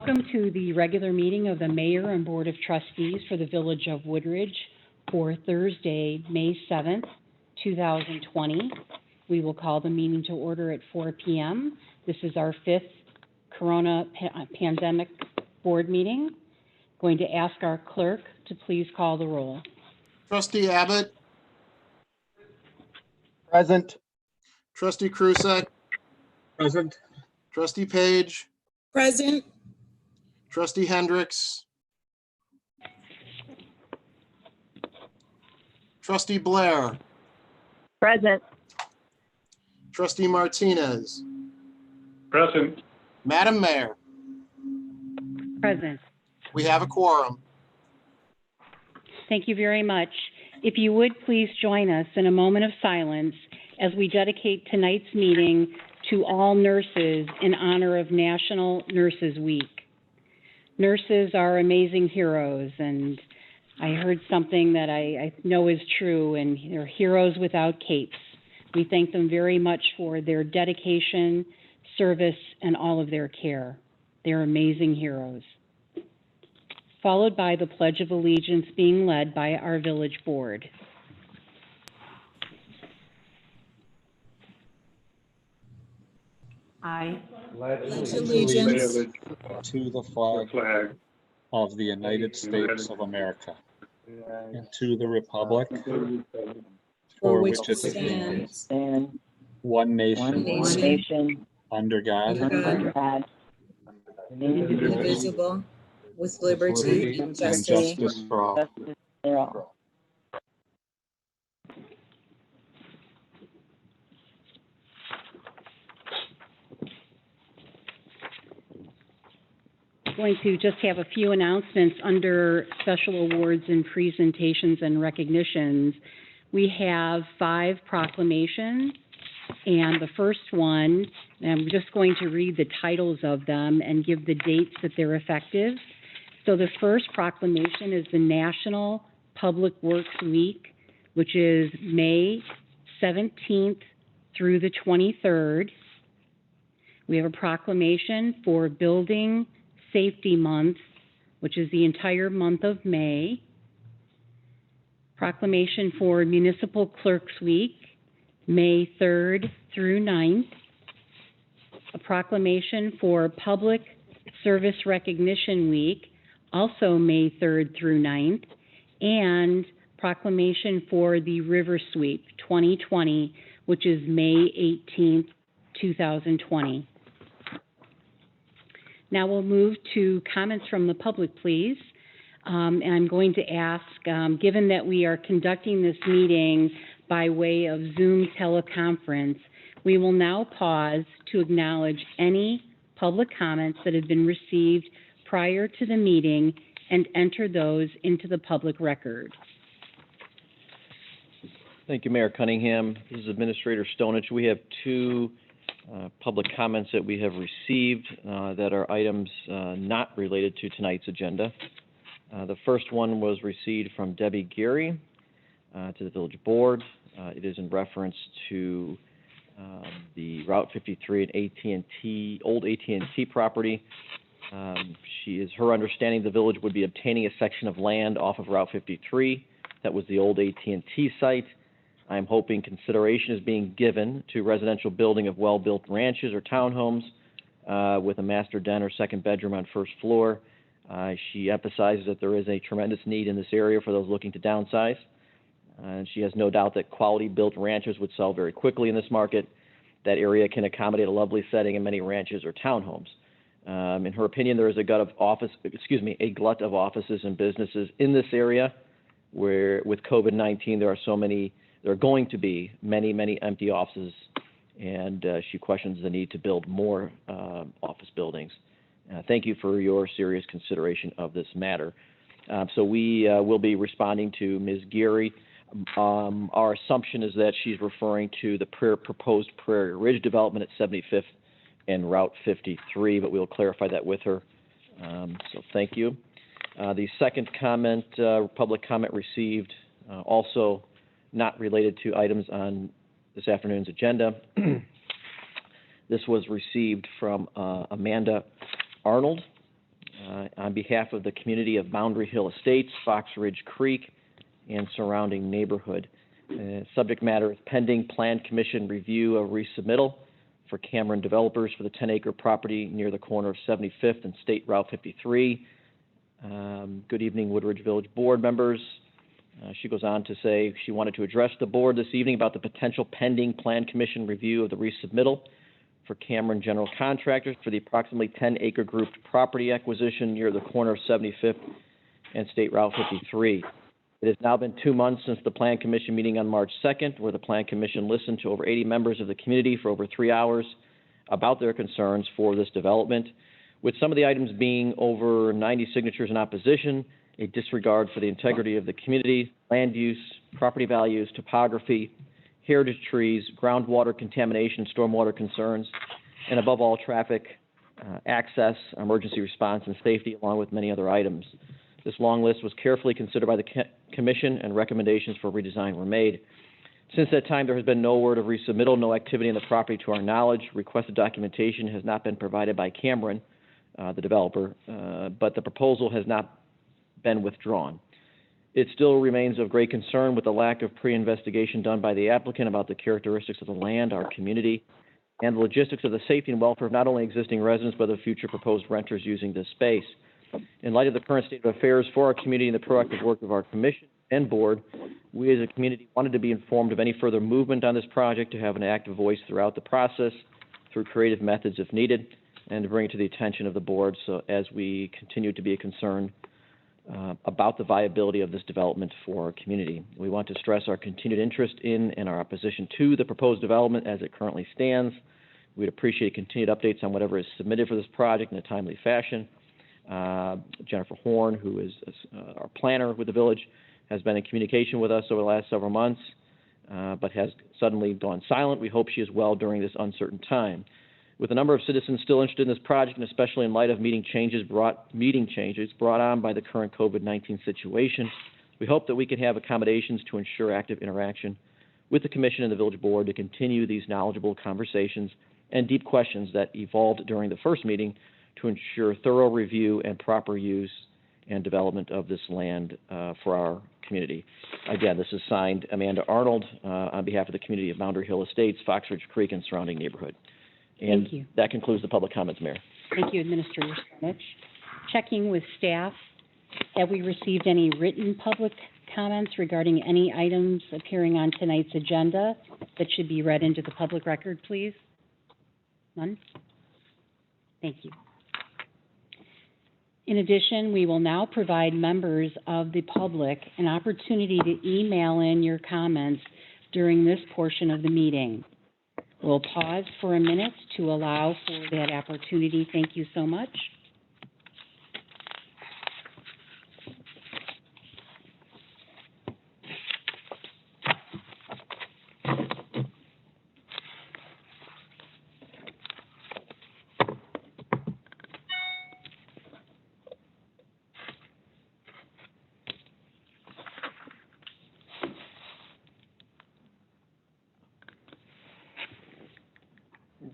Welcome to the regular meeting of the Mayor and Board of Trustees for the Village of Woodridge for Thursday, May 7th, 2020. We will call the meeting to order at 4 p.m. This is our fifth pandemic board meeting. Going to ask our clerk to please call the roll. Trustee Abbott. Present. Trustee Krusek. Present. Trustee Page. Present. Trustee Hendricks. Trustee Blair. Present. Trustee Martinez. Present. Madam Mayor, Present. we have a quorum. Thank you very much. If you would please join us in a moment of silence as we dedicate tonight's meeting to all nurses in honor of National Nurses Week. Nurses are amazing heroes, and I heard something that I know is true, and they're heroes without capes. We thank them very much for their dedication, service, and all of their care. They're amazing heroes. Followed by the Pledge of Allegiance being led by our village board. I Pledge allegiance to the flag of the United States of America and to the republic for which it stands, one nation, under God, under God, indivisible, with liberty and justice for all. going to just have a few announcements under special awards and presentations and recognitions. We have 5 proclamations, and the first one, and I'm just going to read the titles of them and give the dates that they're effective. So the first proclamation is the National Public Works Week, which is May 17th through the 23rd. We have a proclamation for Building Safety Month, which is the entire month of May. Proclamation for Municipal Clerks Week, May 3rd through 9th. A proclamation for Public Service Recognition Week, also May 3rd through 9th. And proclamation for the River Sweep 2020, which is May 18th, 2020. Now we'll move to comments from the public, please. And I'm going to ask, given that we are conducting this meeting by way of Zoom teleconference, we will now pause to acknowledge any public comments that have been received prior to the meeting and enter those into the public record. Thank you, Mayor Cunningham. This is Administrator Stonich. We have 2 public comments that we have received that are items not related to tonight's agenda. The first one was received from Debbie Geary to the Village Board. It is in reference to the Route 53 and AT&T, old AT&T property. Her understanding the village would be obtaining a section of land off of Route 53. That was the old AT&T site. I'm hoping consideration is being given to residential building of well-built ranches or townhomes with a master den or second bedroom on first floor. She emphasizes that there is a tremendous need in this area for those looking to downsize. And she has no doubt that quality-built ranches would sell very quickly in this market. That area can accommodate a lovely setting in many ranches or townhomes. In her opinion, there is a glut of offices and businesses in this area where with COVID-19 there are going to be many empty offices, and she questions the need to build more office buildings. Thank you for your serious consideration of this matter. So we will be responding to Ms. Geary. Our assumption is that she's referring to the proposed Prairie Ridge development at 75th and Route 53, but we'll clarify that with her. So thank you. The second comment, public comment received, also not related to items on this afternoon's agenda. This was received from Amanda Arnold. on behalf of the community of Boundary Hill Estates, Fox Ridge Creek, and surrounding neighborhood. Subject matter is pending Plan Commission review of resubmittal for Cameron developers for the 10-acre property near the corner of 75th and State Route 53. Good evening, Woodridge Village Board members. She goes on to say she wanted to address the board this evening about the potential pending Plan Commission review of the resubmittal for Cameron General Contractors for the approximately 10-acre grouped property acquisition near the corner of 75th and State Route 53. It has now been 2 months since the Plan Commission meeting on March 2nd, where the Plan Commission listened to over 80 members of the community for over 3 hours about their concerns for this development, with some of the items being over 90 signatures in opposition, a disregard for the integrity of the community, land use, property values, topography, heritage trees, groundwater contamination, stormwater concerns, and above all, traffic, access, emergency response, and safety, along with many other items. This long list was carefully considered by the Commission, and recommendations for redesign were made. Since that time, there has been no word of resubmittal, no activity in the property to our knowledge. Requested documentation has not been provided by Cameron, the developer, but the proposal has not been withdrawn. It still remains of great concern with the lack of pre-investigation done by the applicant about the characteristics of the land, our community, and the logistics of the safety and welfare of not only existing residents, but of future proposed renters using this space. In light of the current state of affairs for our community and the proactive work of our commission and board, we as a community wanted to be informed of any further movement on this project, to have an active voice throughout the process through creative methods if needed, and to bring it to the attention of the board so as we continue to be a concern about the viability of this development for our community. We want to stress our continued interest in and our opposition to the proposed development as it currently stands. We'd appreciate continued updates on whatever is submitted for this project in a timely fashion. Jennifer Horn, who is our planner with the village, has been in communication with us over the last several months, but has suddenly gone silent. We hope she is well during this uncertain time. With a number of citizens still interested in this project, and especially in light of meeting changes brought on by the current COVID-19 situation, we hope that we can have accommodations to ensure active interaction with the Commission and the Village Board to continue these knowledgeable conversations and deep questions that evolved during the first meeting to ensure thorough review and proper use and development of this land for our community. Again, this is signed Amanda Arnold on behalf of the community of Boundary Hill Estates, Fox Ridge Creek, and surrounding neighborhood. And Thank you. that concludes the public comments, Mayor. Thank you, Administrator Stonich. Checking with staff, have we received any written public comments regarding any items appearing on tonight's agenda that should be read into the public record, please? None? Thank you. In addition, we will now provide members of the public an opportunity to email in your comments during this portion of the meeting. We'll pause for a minute to allow for that opportunity. Thank you so much.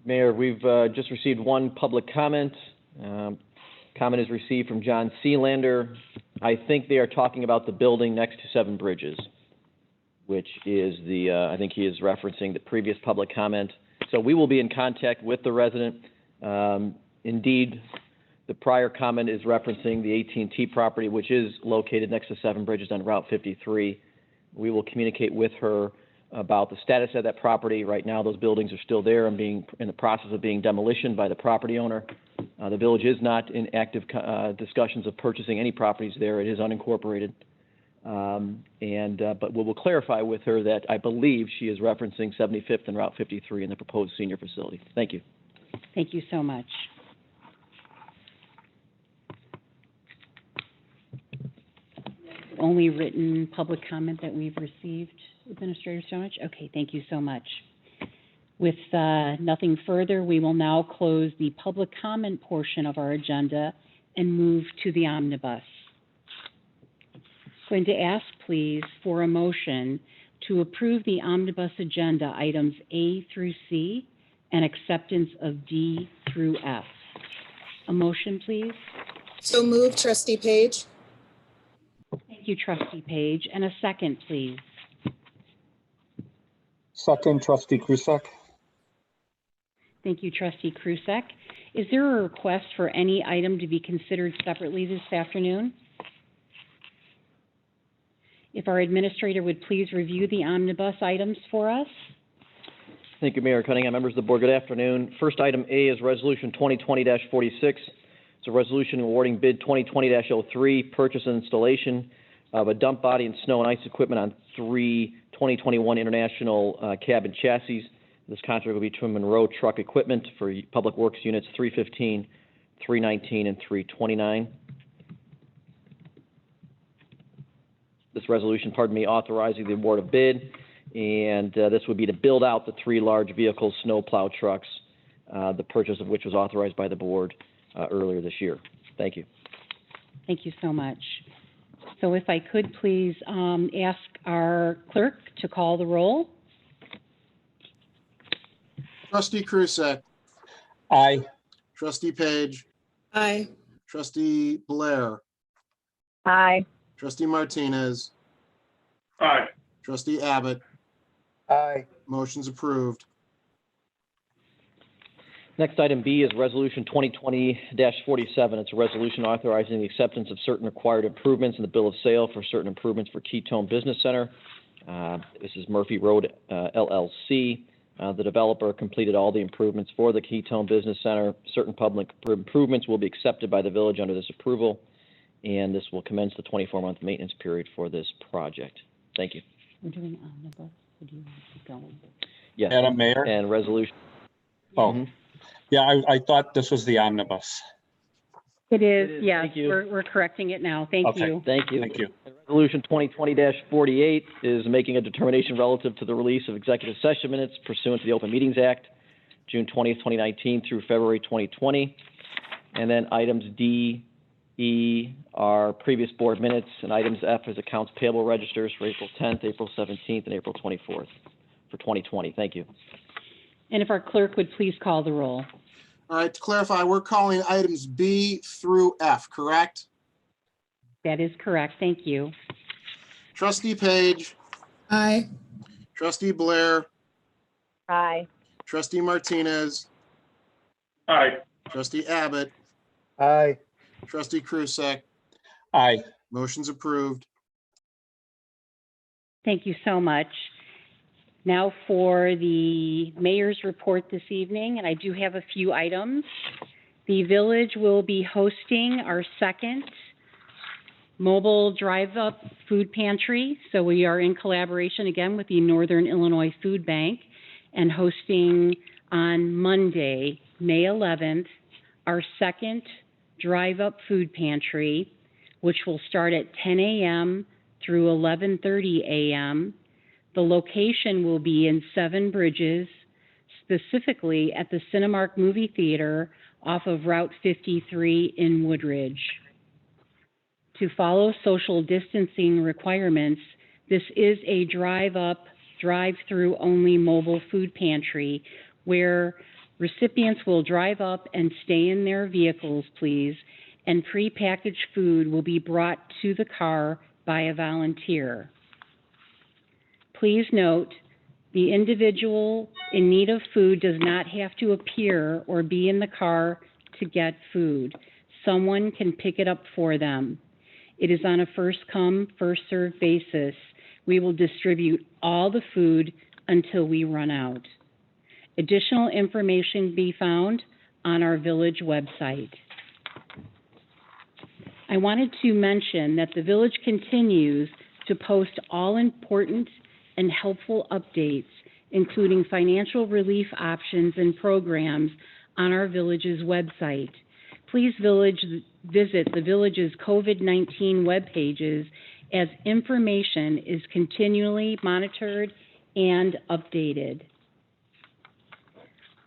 Mayor, we've just received one public comment. Comment is received from John Sealander. I think they are talking about the building next to Seven Bridges, which is the, I think he is referencing the previous public comment. So we will be in contact with the resident. Indeed, the prior comment is referencing the AT&T property, which is located next to Seven Bridges on Route 53. We will communicate with her about the status of that property. Right now, those buildings are still there and being in the process of being demolished by the property owner. The village is not in active discussions of purchasing any properties there. It is unincorporated. But we will clarify with her that I believe she is referencing 75th and Route 53 in the proposed senior facility. Thank you. Thank you so much. Only written public comment that we've received, Administrator Stonich? Okay, thank you so much. With nothing further, we will now close the public comment portion of our agenda and move to the omnibus. Going to ask, please, for a motion to approve the omnibus agenda items A through C and acceptance of D through F. A motion, please. So move, trustee Page. Thank you, trustee Page. And a second, please. Second, trustee Krusek. Thank you, trustee Krusek. Is there a request for any item to be considered separately this afternoon? If our administrator would please review the omnibus items for us. Thank you, Mayor Cunningham. Members of the board, good afternoon. First item A is Resolution 2020-46. It's a resolution awarding bid 2020-03, purchase and installation of a dump body and snow and ice equipment on 3 2021 International Cabin Chassis. This contract will be to Monroe Truck Equipment for Public Works Units 315, 319, and 329. This resolution, authorizing the award of bid, and this would be to build out the 3 large vehicle snow plow trucks, the purchase of which was authorized by the board earlier this year. Thank you. Thank you so much. So if I could please ask our clerk to call the roll. Trustee Krusek. Aye. Trustee Page. Aye. Trustee Blair. Aye. Trustee Martinez. Aye. Trustee Abbott. Aye. Motion's approved. Next, item B is Resolution 2020-47. It's a resolution authorizing the acceptance of certain required improvements in the bill of sale for certain improvements for Keystone Business Center. This is Murphy Road LLC. The developer completed all the improvements for the Keystone Business Center. Certain public improvements will be accepted by the village under this approval, and this will commence the 24-month maintenance period for this project. Thank you. We're doing omnibus, or do you want to keep going? Yes. Madam Mayor? And resolution. Oh, Mhm. yeah, I thought this was the omnibus. It is, It is. yes. Thank you. We're correcting it now. Thank Okay. you. Thank you. Thank you. Resolution 2020-48 is making a determination relative to the release of executive session minutes pursuant to the Open Meetings Act, June 20th, 2019 through February 2020. And then items D, E are previous board minutes, and items F is accounts payable registers for April 10th, April 17th, and April 24th for 2020. Thank you. And if our clerk would please call the roll. All right, to clarify, we're calling items B through F, correct? That is correct. Thank you. Trustee Page. Aye. Trustee Blair. Aye. Trustee Martinez. Aye. Trustee Abbott. Aye. Trustee Krusek. Aye. Motion's approved. Thank you so much. Now for the mayor's report this evening, and I do have a few items. The village will be hosting our second mobile drive-up food pantry. So we are in collaboration again with the Northern Illinois Food Bank and hosting on Monday, May 11th, our second drive-up food pantry, which will start at 10 a.m. through 11:30 a.m. The location will be in Seven Bridges, specifically at the Cinemark Movie Theater off of Route 53 in Woodridge. To follow social distancing requirements, this is a drive-up, drive-through only mobile food pantry where recipients will drive up and stay in their vehicles, please, and prepackaged food will be brought to the car by a volunteer. Please note, the individual in need of food does not have to appear or be in the car to get food. Someone can pick it up for them. It is on a first-come, first-served basis. We will distribute all the food until we run out. Additional information can be found on our village website. I wanted to mention that the village continues to post all important and helpful updates, including financial relief options and programs on our village's website. Please visit the village's COVID-19 web pages as information is continually monitored and updated.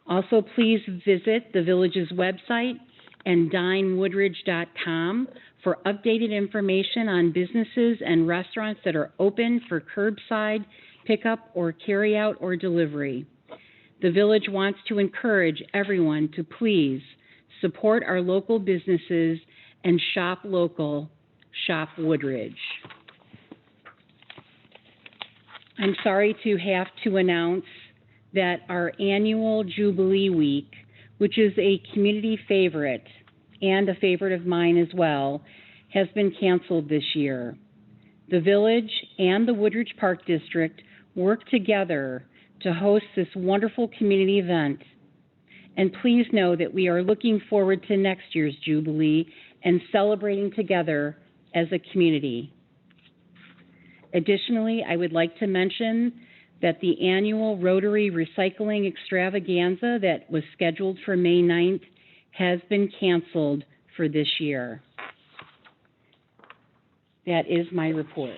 Also, please visit the village's website and dinewoodridge.com for updated information on businesses and restaurants that are open for curbside pickup or carryout or delivery. The village wants to encourage everyone to please support our local businesses and shop local, shop Woodridge. I'm sorry to have to announce that our annual Jubilee Week, which is a community favorite and a favorite of mine as well, has been canceled this year. The Village and the Woodridge Park District work together to host this wonderful community event. And please know that we are looking forward to next year's Jubilee and celebrating together as a community. Additionally, I would like to mention that the annual Rotary Recycling Extravaganza that was scheduled for May 9th has been canceled for this year. That is my report.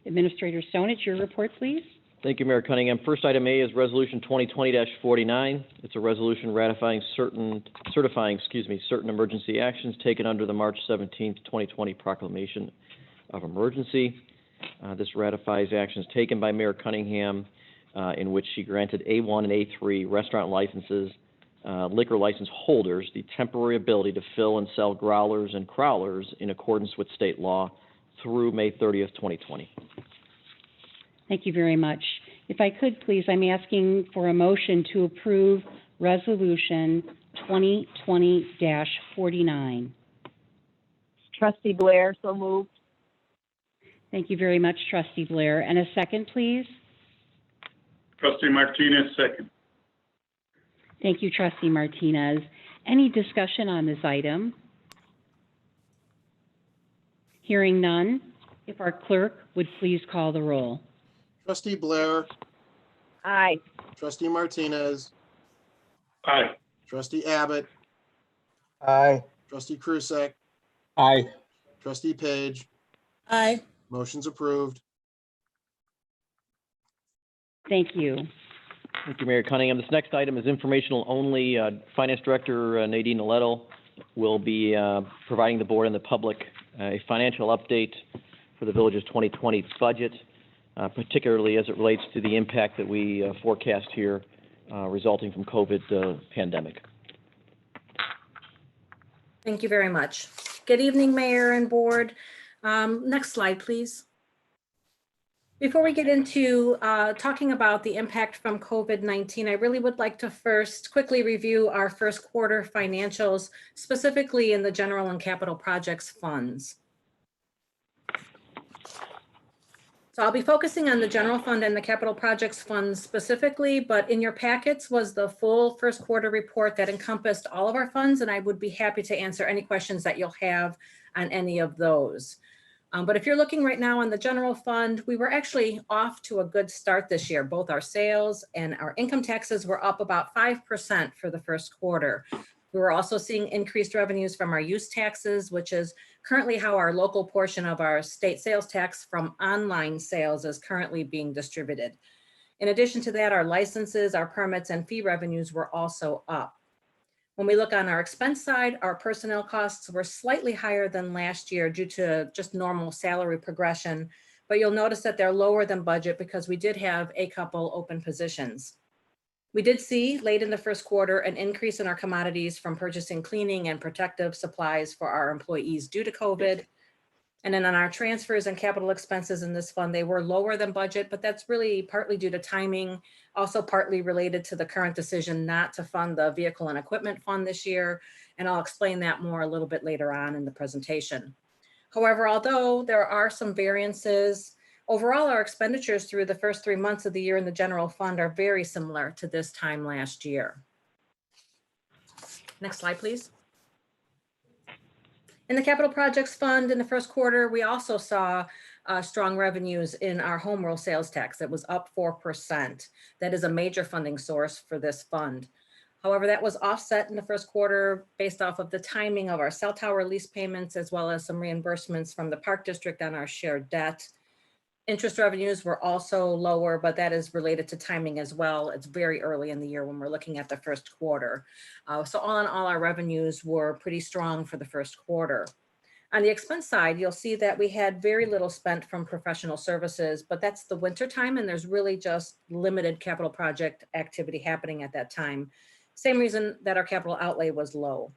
Administrator Stonich, your report, please. Thank you, Mayor Cunningham. First item A is Resolution 2020-49. It's a resolution certifying certain emergency actions taken under the March 17th, 2020 proclamation of emergency. This ratifies actions taken by Mayor Cunningham in which she granted A1 and A3 restaurant licenses, liquor license holders, the temporary ability to fill and sell growlers and crowlers in accordance with state law through May 30th, 2020. Thank you very much. If I could, please, I'm asking for a motion to approve Resolution 2020-49. Trustee Blair, so moved. Thank you very much, Trustee Blair. And a second, please. Trustee Martinez, second. Thank you, Trustee Martinez. Any discussion on this item? Hearing none, if our clerk would please call the roll. Trustee Blair, Aye. trustee Martinez, Aye. trustee Abbott, Aye. trustee Krusek, Aye. trustee Page, Aye. motion's approved. Thank you. Thank you, Mayor Cunningham. This next item is informational only. Finance Director Nadine Aletto will be providing the board and the public a financial update for the Village's 2020 budget, particularly as it relates to the impact that we forecast here resulting from COVID pandemic. Thank you very much. Good evening, Mayor and Board. Next slide, please. Before we get into talking about the impact from COVID-19, I really would like to first quickly review our first quarter financials, specifically in the general and capital projects funds. So I'll be focusing on the general fund and the capital projects funds specifically, but in your packets was the full first quarter report that encompassed all of our funds, and I would be happy to answer any questions that you'll have on any of those. But if you're looking right now on the general fund, we were actually off to a good start this year. Both our sales and our income taxes were up about 5% for the first quarter. We were also seeing increased revenues from our use taxes, which is currently how our local portion of our state sales tax from online sales is currently being distributed. In addition to that, our licenses, our permits, and fee revenues were also up. When we look on our expense side, our personnel costs were slightly higher than last year due to just normal salary progression, but you'll notice that they're lower than budget because we did have a couple open positions. We did see late in the first quarter an increase in our commodities from purchasing cleaning and protective supplies for our employees due to COVID. And then on our transfers and capital expenses in this fund, they were lower than budget, but that's really partly due to timing, also partly related to the current decision not to fund the vehicle and equipment fund this year. And I'll explain that more a little bit later on in the presentation. However, although there are some variances, overall, our expenditures through the first 3 months of the year in the general fund are very similar to this time last year. Next slide, please. In the capital projects fund in the first quarter, we also saw strong revenues in our home rule sales tax. It was up 4%. That is a major funding source for this fund. However, that was offset in the first quarter based off of the timing of our cell tower lease payments, as well as some reimbursements from the Park District on our shared debt. Interest revenues were also lower, but that is related to timing as well. It's very early in the year when we're looking at the first quarter. So all in all, our revenues were pretty strong for the first quarter. On the expense side, you'll see that we had very little spent from professional services, but that's the winter time and there's really just limited capital project activity happening at that time. Same reason that our capital outlay was low.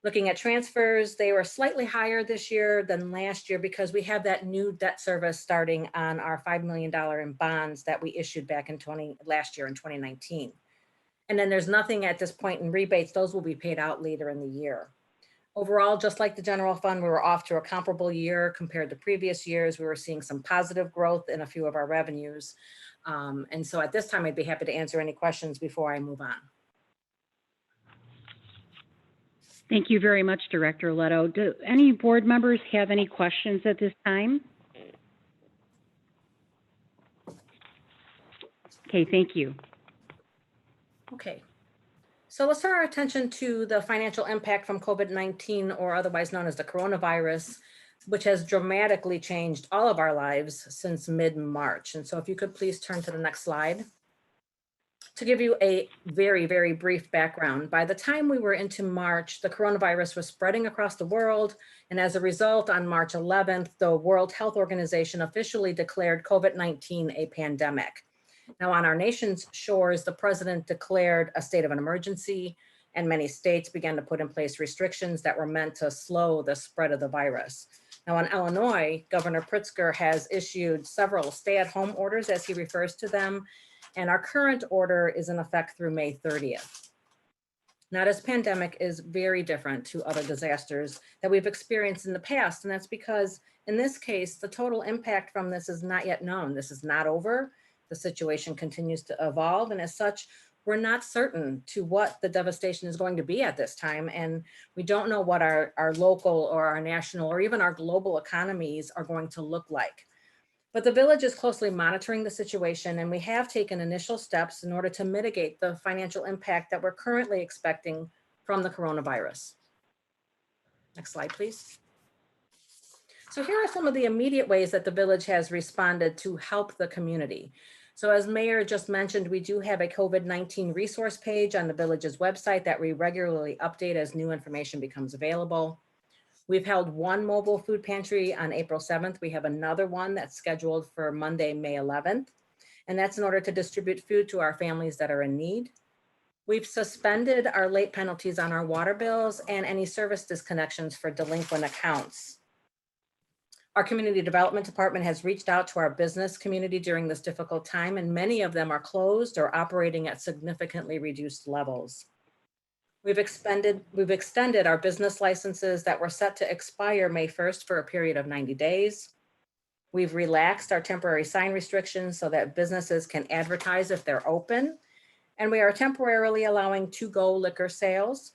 Looking at transfers, they were slightly higher this year than last year because we have that new debt service starting on our $5 million in bonds that we issued back in last year in 2019. And then there's nothing at this point in rebates. Those will be paid out later in the year. Overall, just like the general fund, we were off to a comparable year compared to previous years. We were seeing some positive growth in a few of our revenues. And so at this time, I'd be happy to answer any questions before I move on. Thank you very much, Director Leto. Do any board members have any questions at this time? Okay, thank you. Okay. So let's turn our attention to the financial impact from COVID-19, or otherwise known as the coronavirus, which has dramatically changed all of our lives since mid-March. And so if you could please turn to the next slide. To give you a very, very brief background, by the time we were into March, the coronavirus was spreading across the world. And as a result, on March 11th, the World Health Organization officially declared COVID-19 a pandemic. Now, on our nation's shores, the president declared a state of an emergency, and many states began to put in place restrictions that were meant to slow the spread of the virus. Now, in Illinois, Governor Pritzker has issued several stay-at-home orders, as he refers to them, and our current order is in effect through May 30th. Now, this pandemic is very different to other disasters that we've experienced in the past, and that's because in this case, the total impact from this is not yet known. This is not over. The situation continues to evolve, and as such, we're not certain to what the devastation is going to be at this time, and we don't know what our local or our national or even our global economies are going to look like. But the Village is closely monitoring the situation, and we have taken initial steps in order to mitigate the financial impact that we're currently expecting from the coronavirus. Next slide, please. So here are some of the immediate ways that the Village has responded to help the community. So as Mayor just mentioned, we do have a COVID-19 resource page on the Village's website that we regularly update as new information becomes available. We've held one mobile food pantry on April 7th. We have another one that's scheduled for Monday, May 11th. And that's in order to distribute food to our families that are in need. We've suspended our late penalties on our water bills and any service disconnections for delinquent accounts. Our community development department has reached out to our business community during this difficult time, and many of them are closed or operating at significantly reduced levels. We've extended our business licenses that were set to expire May 1st for a period of 90 days. We've relaxed our temporary sign restrictions so that businesses can advertise if they're open. And we are temporarily allowing to-go liquor sales.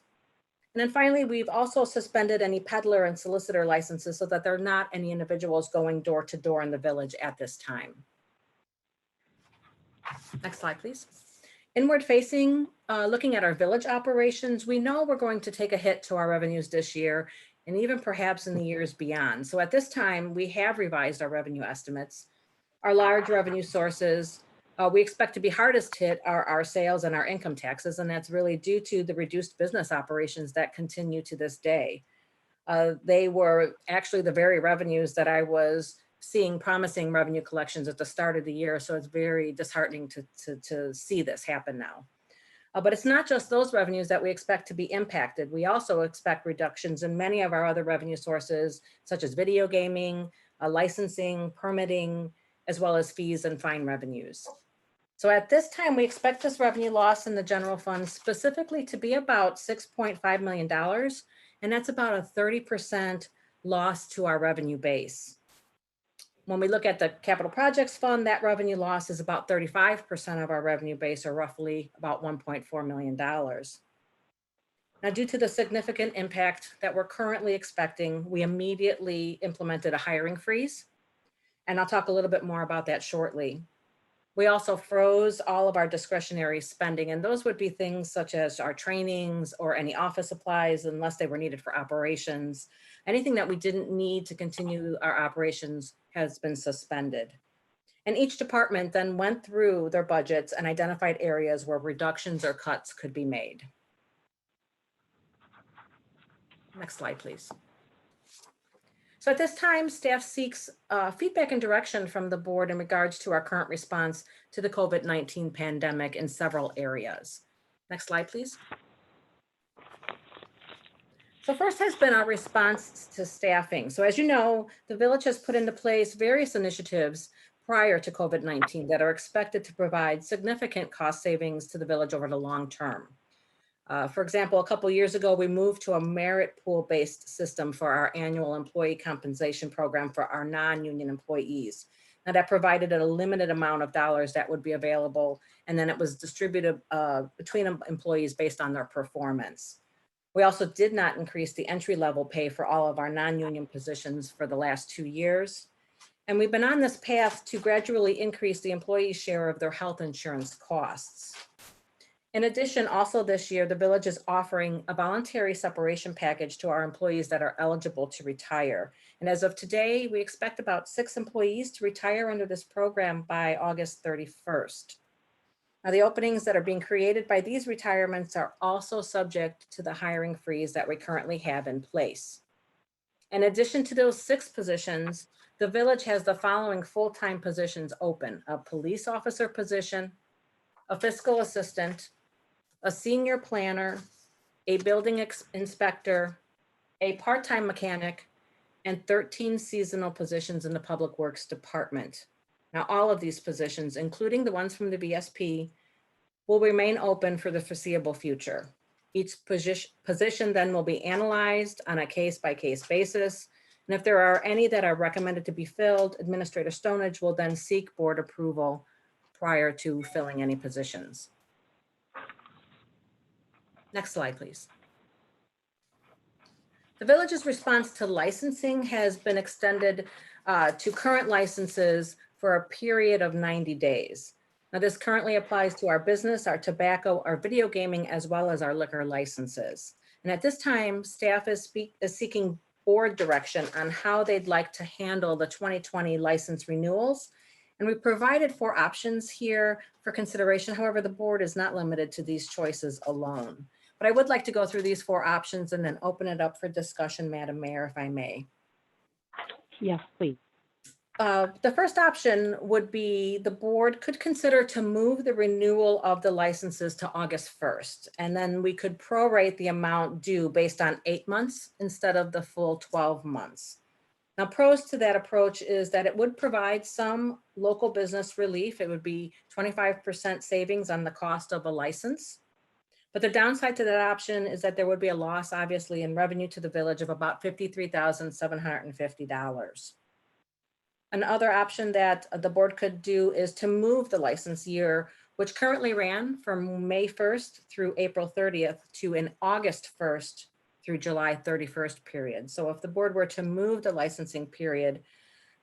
And then finally, we've also suspended any peddler and solicitor licenses so that there are not any individuals going door to door in the Village at this time. Next slide, please. Inward facing, looking at our Village operations, we know we're going to take a hit to our revenues this year and even perhaps in the years beyond. So at this time, we have revised our revenue estimates. Our large revenue sources, we expect to be hardest hit are our sales and our income taxes, and that's really due to the reduced business operations that continue to this day. They were actually the very revenues that I was seeing promising revenue collections at the start of the year. So it's very disheartening to see this happen now. But it's not just those revenues that we expect to be impacted. We also expect reductions in many of our other revenue sources, such as video gaming, licensing, permitting, as well as fees and fine revenues. So at this time, we expect this revenue loss in the general fund specifically to be about $6.5 million. And that's about a 30% loss to our revenue base. When we look at the capital projects fund, that revenue loss is about 35% of our revenue base, or roughly about $1.4 million. Now, due to the significant impact that we're currently expecting, we immediately implemented a hiring freeze. And I'll talk a little bit more about that shortly. We also froze all of our discretionary spending, and those would be things such as our trainings or any office supplies, unless they were needed for operations. Anything that we didn't need to continue our operations has been suspended. And each department then went through their budgets and identified areas where reductions or cuts could be made. Next slide, please. So at this time, staff seeks feedback and direction from the board in regards to our current response to the COVID-19 pandemic in several areas. Next slide, please. So first has been our response to staffing. So as you know, the village has put into place various initiatives prior to COVID-19 that are expected to provide significant cost savings to the village over the long term. For example, a couple years ago, we moved to a merit pool-based system for our annual employee compensation program for our non-union employees. Now that provided a limited amount of dollars that would be available, and then it was distributed between employees based on their performance. We also did not increase the entry-level pay for all of our non-union positions for the last 2 years. And we've been on this path to gradually increase the employee's share of their health insurance costs. In addition, also this year, the village is offering a voluntary separation package to our employees that are eligible to retire. And as of today, we expect about 6 employees to retire under this program by August 31st. Now, the openings that are being created by these retirements are also subject to the hiring freeze that we currently have in place. In addition to those 6 positions, the village has the following full-time positions open: a police officer position, a fiscal assistant, a senior planner, a building inspector, a part-time mechanic, and 13 seasonal positions in the Public Works Department. Now, all of these positions, including the ones from the VSP, will remain open for the foreseeable future. Each position then will be analyzed on a case-by-case basis. And if there are any that are recommended to be filled, Administrator Stonage will then seek board approval prior to filling any positions. Next slide, please. The village's response to licensing has been extended to current licenses for a period of 90 days. Now, this currently applies to our business, our tobacco, our video gaming, as well as our liquor licenses. And at this time, staff is seeking board direction on how they'd like to handle the 2020 license renewals. And we provided 4 options here for consideration. However, the board is not limited to these choices alone. But I would like to go through these 4 options and then open it up for discussion, Madam Mayor, if I may. Yes, please. The first option would be the board could consider to move the renewal of the licenses to August 1st. And then we could prorate the amount due based on 8 months instead of the full 12 months. Now, pros to that approach is that it would provide some local business relief. It would be 25% savings on the cost of a license. But the downside to that option is that there would be a loss, obviously, in revenue to the village of about $53,750. Another option that the board could do is to move the license year, which currently ran from May 1st through April 30th to an August 1st through July 31st period. So if the board were to move the licensing period,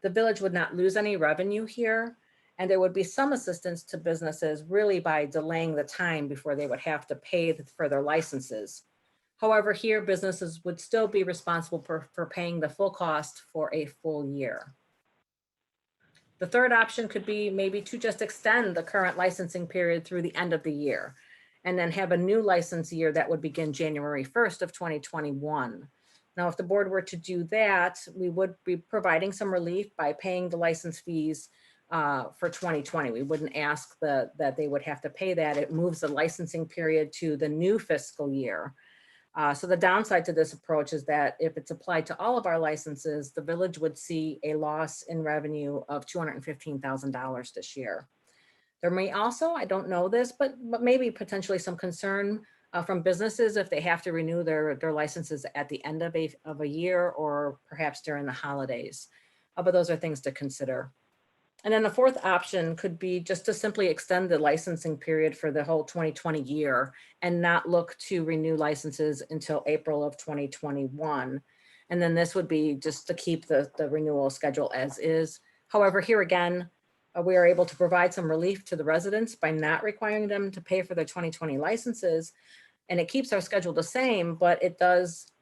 the village would not lose any revenue here, and there would be some assistance to businesses really by delaying the time before they would have to pay for their licenses. However, here businesses would still be responsible for paying the full cost for a full year. The third option could be maybe to just extend the current licensing period through the end of the year and then have a new license year that would begin January 1st of 2021. Now, if the board were to do that, we would be providing some relief by paying the license fees for 2020. We wouldn't ask that they would have to pay that. It moves the licensing period to the new fiscal year. So the downside to this approach is that if it's applied to all of our licenses, the village would see a loss in revenue of $215,000 this year. There may also, I don't know this, but maybe potentially some concern from businesses if they have to renew their licenses at the end of a year or perhaps during the holidays. But those are things to consider. And then the fourth option could be just to simply extend the licensing period for the whole 2020 year and not look to renew licenses until April of 2021. And then this would be just to keep the renewal schedule as is. However, here again, we are able to provide some relief to the residents by not requiring them to pay for their 2020 licenses. And it keeps our schedule the same, but it does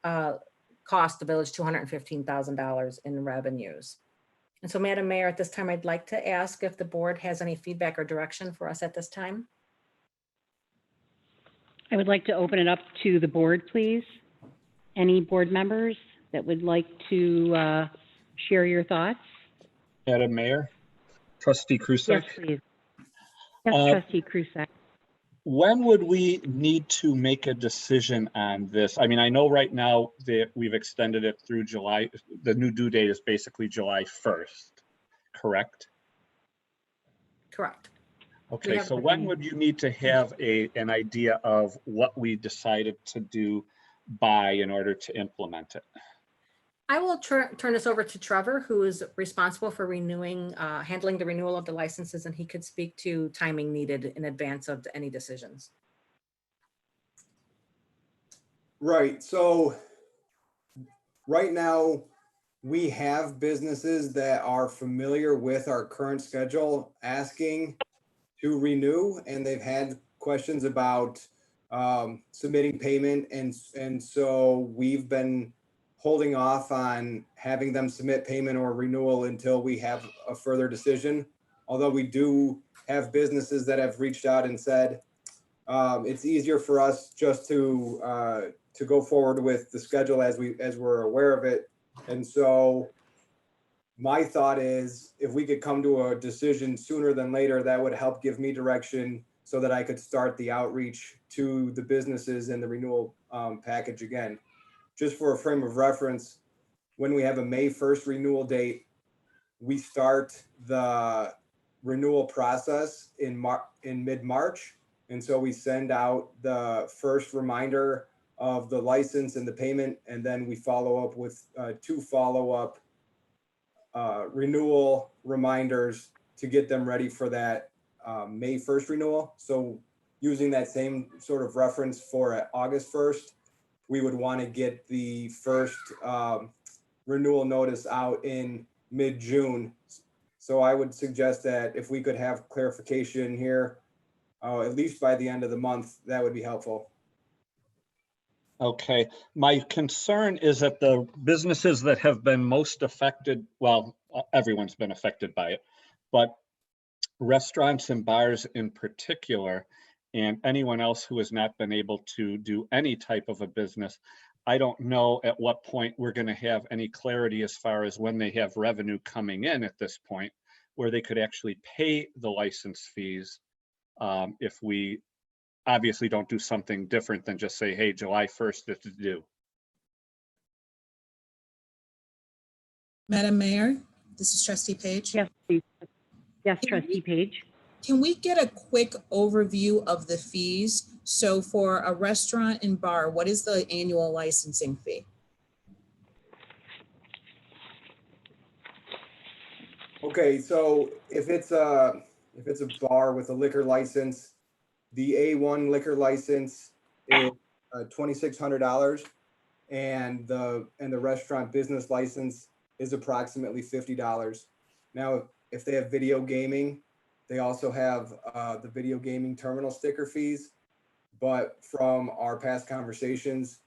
cost the village $215,000 in revenues. And so, Madam Mayor, at this time, I'd like to ask if the board has any feedback or direction for us at this time. I would like to open it up to the board, please. Any board members that would like to share your thoughts? Madam Mayor, Trustee Krusek. Yes, please. Yes, Uh, Trustee Krusek. When would we need to make a decision on this? I mean, I know right now that we've extended it through July. The new due date is basically July 1st, correct? Correct. Okay, have- so when would you need to have an idea of what we decided to do by in order to implement it? I will turn this over to Trevor, who is responsible for handling the renewal of the licenses, and he could speak to timing needed in advance of any decisions. Right, so right now, we have businesses that are familiar with our current schedule asking to renew, and they've had questions about submitting payment, and so we've been holding off on having them submit payment or renewal until we have a further decision. Although we do have businesses that have reached out and said it's easier for us just to go forward with the schedule as we're aware of it. And so my thought is if we could come to a decision sooner than later, that would help give me direction so that I could start the outreach to the businesses and the renewal package again. Just for a frame of reference, when we have a May 1st renewal date, we start the renewal process in mid-March. And so we send out the first reminder of the license and the payment, and then we follow up with 2 follow-up renewal reminders to get them ready for that May 1st renewal. So using that same sort of reference for August 1st, we would want to get the first renewal notice out in mid-June. So I would suggest that if we could have clarification here, at least by the end of the month, that would be helpful. Okay, my concern is that the businesses that have been most affected, well, everyone's been affected by it, but restaurants and bars in particular, and anyone else who has not been able to do any type of a business, I don't know at what point we're going to have any clarity as far as when they have revenue coming in at this point, where they could actually pay the license fees if we obviously don't do something different than just say, hey, July 1st, this is due. Madam Mayor, this is Trustee Page. Yes, please. Yes, Trustee Page. Can we get a quick overview of the fees? So for a restaurant and bar, what is the annual licensing fee? Okay, so if it's a bar with a liquor license, the A1 liquor license is $2,600, and the restaurant business license is approximately $50. Now, if they have video gaming, they also have the video gaming terminal sticker fees. But from our past conversations,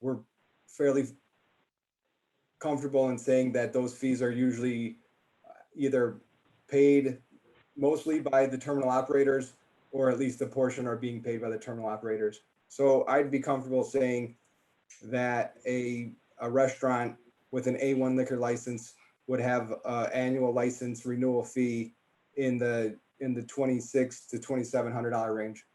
we're fairly comfortable in saying that those fees are usually either paid mostly by the terminal operators, or at least a portion are being paid by the terminal operators. So I'd be comfortable saying that a restaurant with an A1 liquor license would have an annual license renewal fee in the $2,600 to $2,700 range.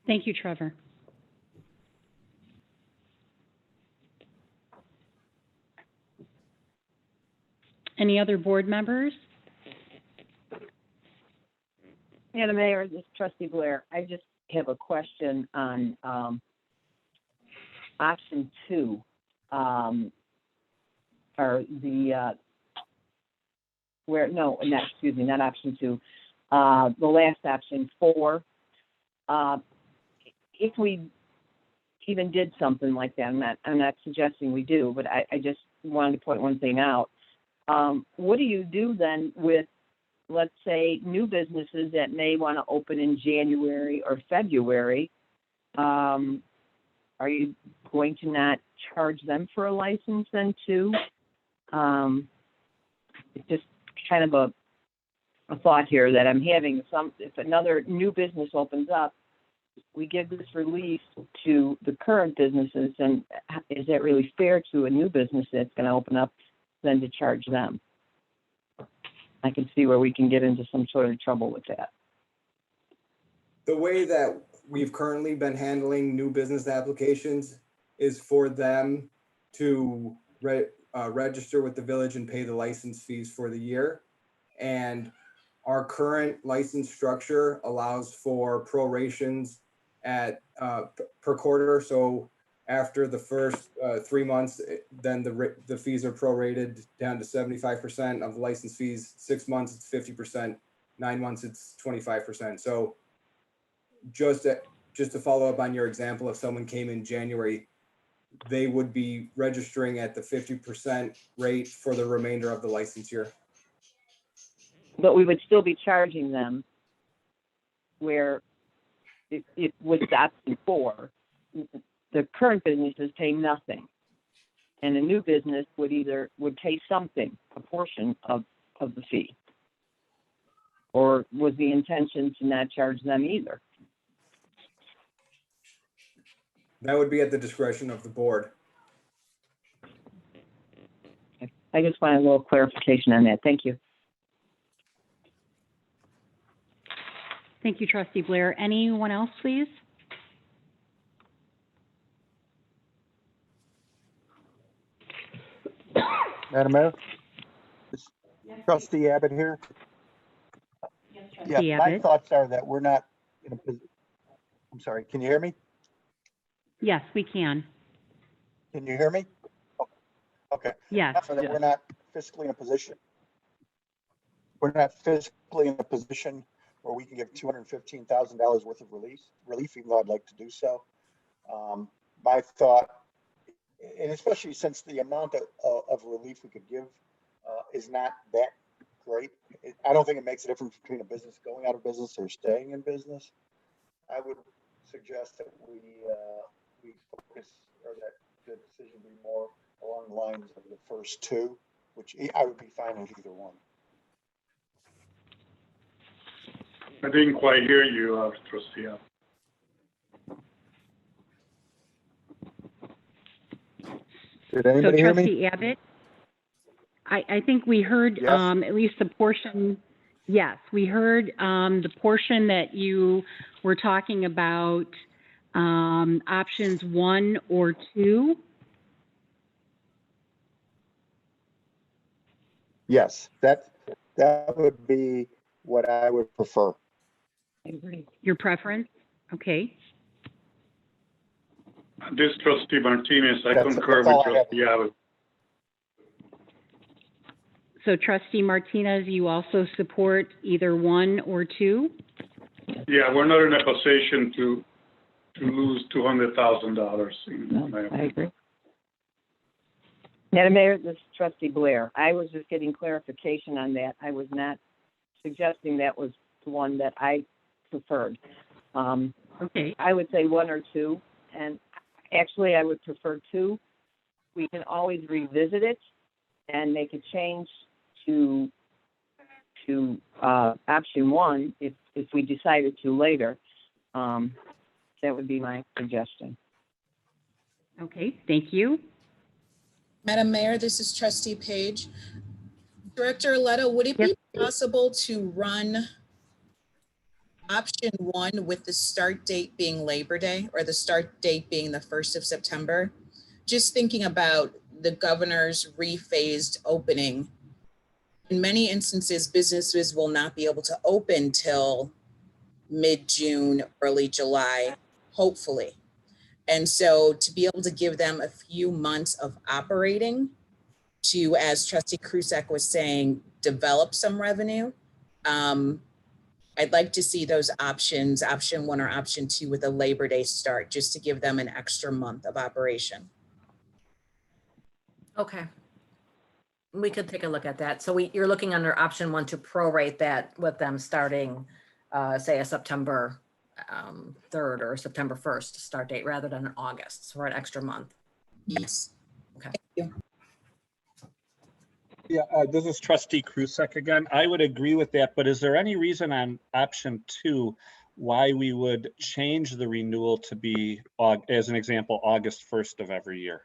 Thank you, Trevor. Any other board members? Madam Mayor, this is Trustee Blair. I just have a question on option 2, or the not option 2, the last option 4. If we even did something like that, I'm not suggesting we do, but I just wanted to point one thing out. What do you do then with, let's say, new businesses that may want to open in January or February? Are you going to not charge them for a license then too? It's just kind of a thought here that I'm having. If another new business opens up, we give this relief to the current businesses, and is that really fair to a new business that's going to open up than to charge them? I can see where we can get into some sort of trouble with that. The way that we've currently been handling new business applications is for them to register with the village and pay the license fees for the year. And our current license structure allows for prorations at per quarter. So after the first 3 months, then the fees are prorated down to 75% of the license fees. 6 months, it's 50%. 9 months, it's 25%. So just to follow up on your example, if someone came in January, they would be registering at the 50% rate for the remainder of the license year. But we would still be charging them where it was option 4, the current businesses pay nothing. And the new business would pay something, a portion of the fee. Or was the intention to not charge them either? That would be at the discretion of the board. I just wanted a little clarification on that. Thank you. Thank you, Trustee Blair. Anyone else, please? Madam Mayor? Trustee Abbott here. Trustee Yeah, my Abbott? thoughts are that we're not in a position. I'm sorry, can you hear me? Yes, we can. Can you hear me? Okay. Yes. So that we're not fiscally in a position. We're not fiscally in a position where we can give $215,000 worth of relief, even though I'd like to do so. My thought, and especially since the amount of relief we could give is not that great, I don't think it makes a difference between a business going out of business or staying in business. I would suggest that we focus, or that the decision be more along the lines of the first two, which I would be fine with either one. I didn't quite hear you, Trustee. Did So anybody hear me? Trustee Abbott, I think we heard Yes. at least the portion. Yes, we heard the portion that you were talking about, options 1 or 2. Yes, that would be what I would prefer. I agree. Your preference? Okay. This Trustee Martinez, I That's concur all with I have. Trustee Abbott. So Trustee Martinez, you also support either 1 or 2? Yeah, we're not in a position to lose $200,000. No, I agree. Madam Mayor, this is Trustee Blair. I was just getting clarification on that. I was not suggesting that was the one that I preferred. Okay. I would say 1 or 2, and actually I would prefer 2. We can always revisit it and make a change to option 1 if we decided to later. That would be my suggestion. Okay, thank you. Madam Mayor, this is Trustee Page. Director Arletta, would it be possible to run option 1 with the start date being Labor Day, or the start date being the 1st of September? Just thinking about the governor's rephased opening. In many instances, businesses will not be able to open till mid-June, early July, hopefully. And so to be able to give them a few months of operating to, as Trustee Krusek was saying, develop some revenue, I'd like to see those options, option 1 or option 2 with a Labor Day start, just to give them an extra month of operation. Okay. We could take a look at that. So you're looking under option 1 to prorate that with them starting, say, a September 3rd or September 1st start date rather than an August, for an extra month. Yes. Okay. Thank you. Yeah, this is Trustee Krusek again. I would agree with that, but is there any reason on option 2 why we would change the renewal to be, as an example, August 1st of every year?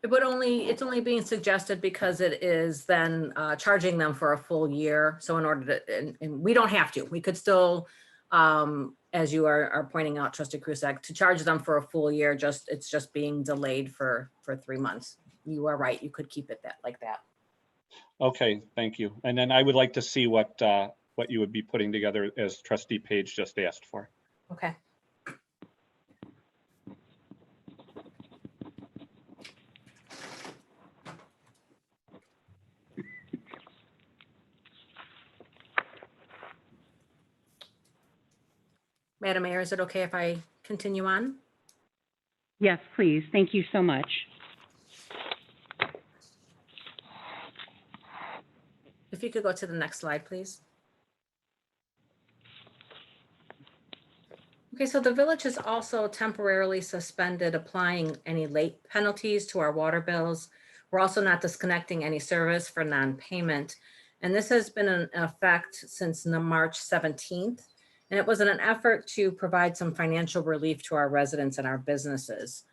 It's only being suggested because it is then charging them for a full year. So in order to, and we don't have to, we could still, as you are pointing out, Trustee Krusak, to charge them for a full year, it's just being delayed for 3 months. You are right, you could keep it like that. Okay, thank you. And then I would like to see what you would be putting together as Trustee Page just asked for. Okay. Madam Mayor, is it okay if I continue on? Yes, please. Thank you so much. If you could go to the next slide, please. Okay, so the village has also temporarily suspended applying any late penalties to our water bills. We're also not disconnecting any service for non-payment. And this has been in effect since March 17th. And it was in an effort to provide some financial relief to our residents and our businesses.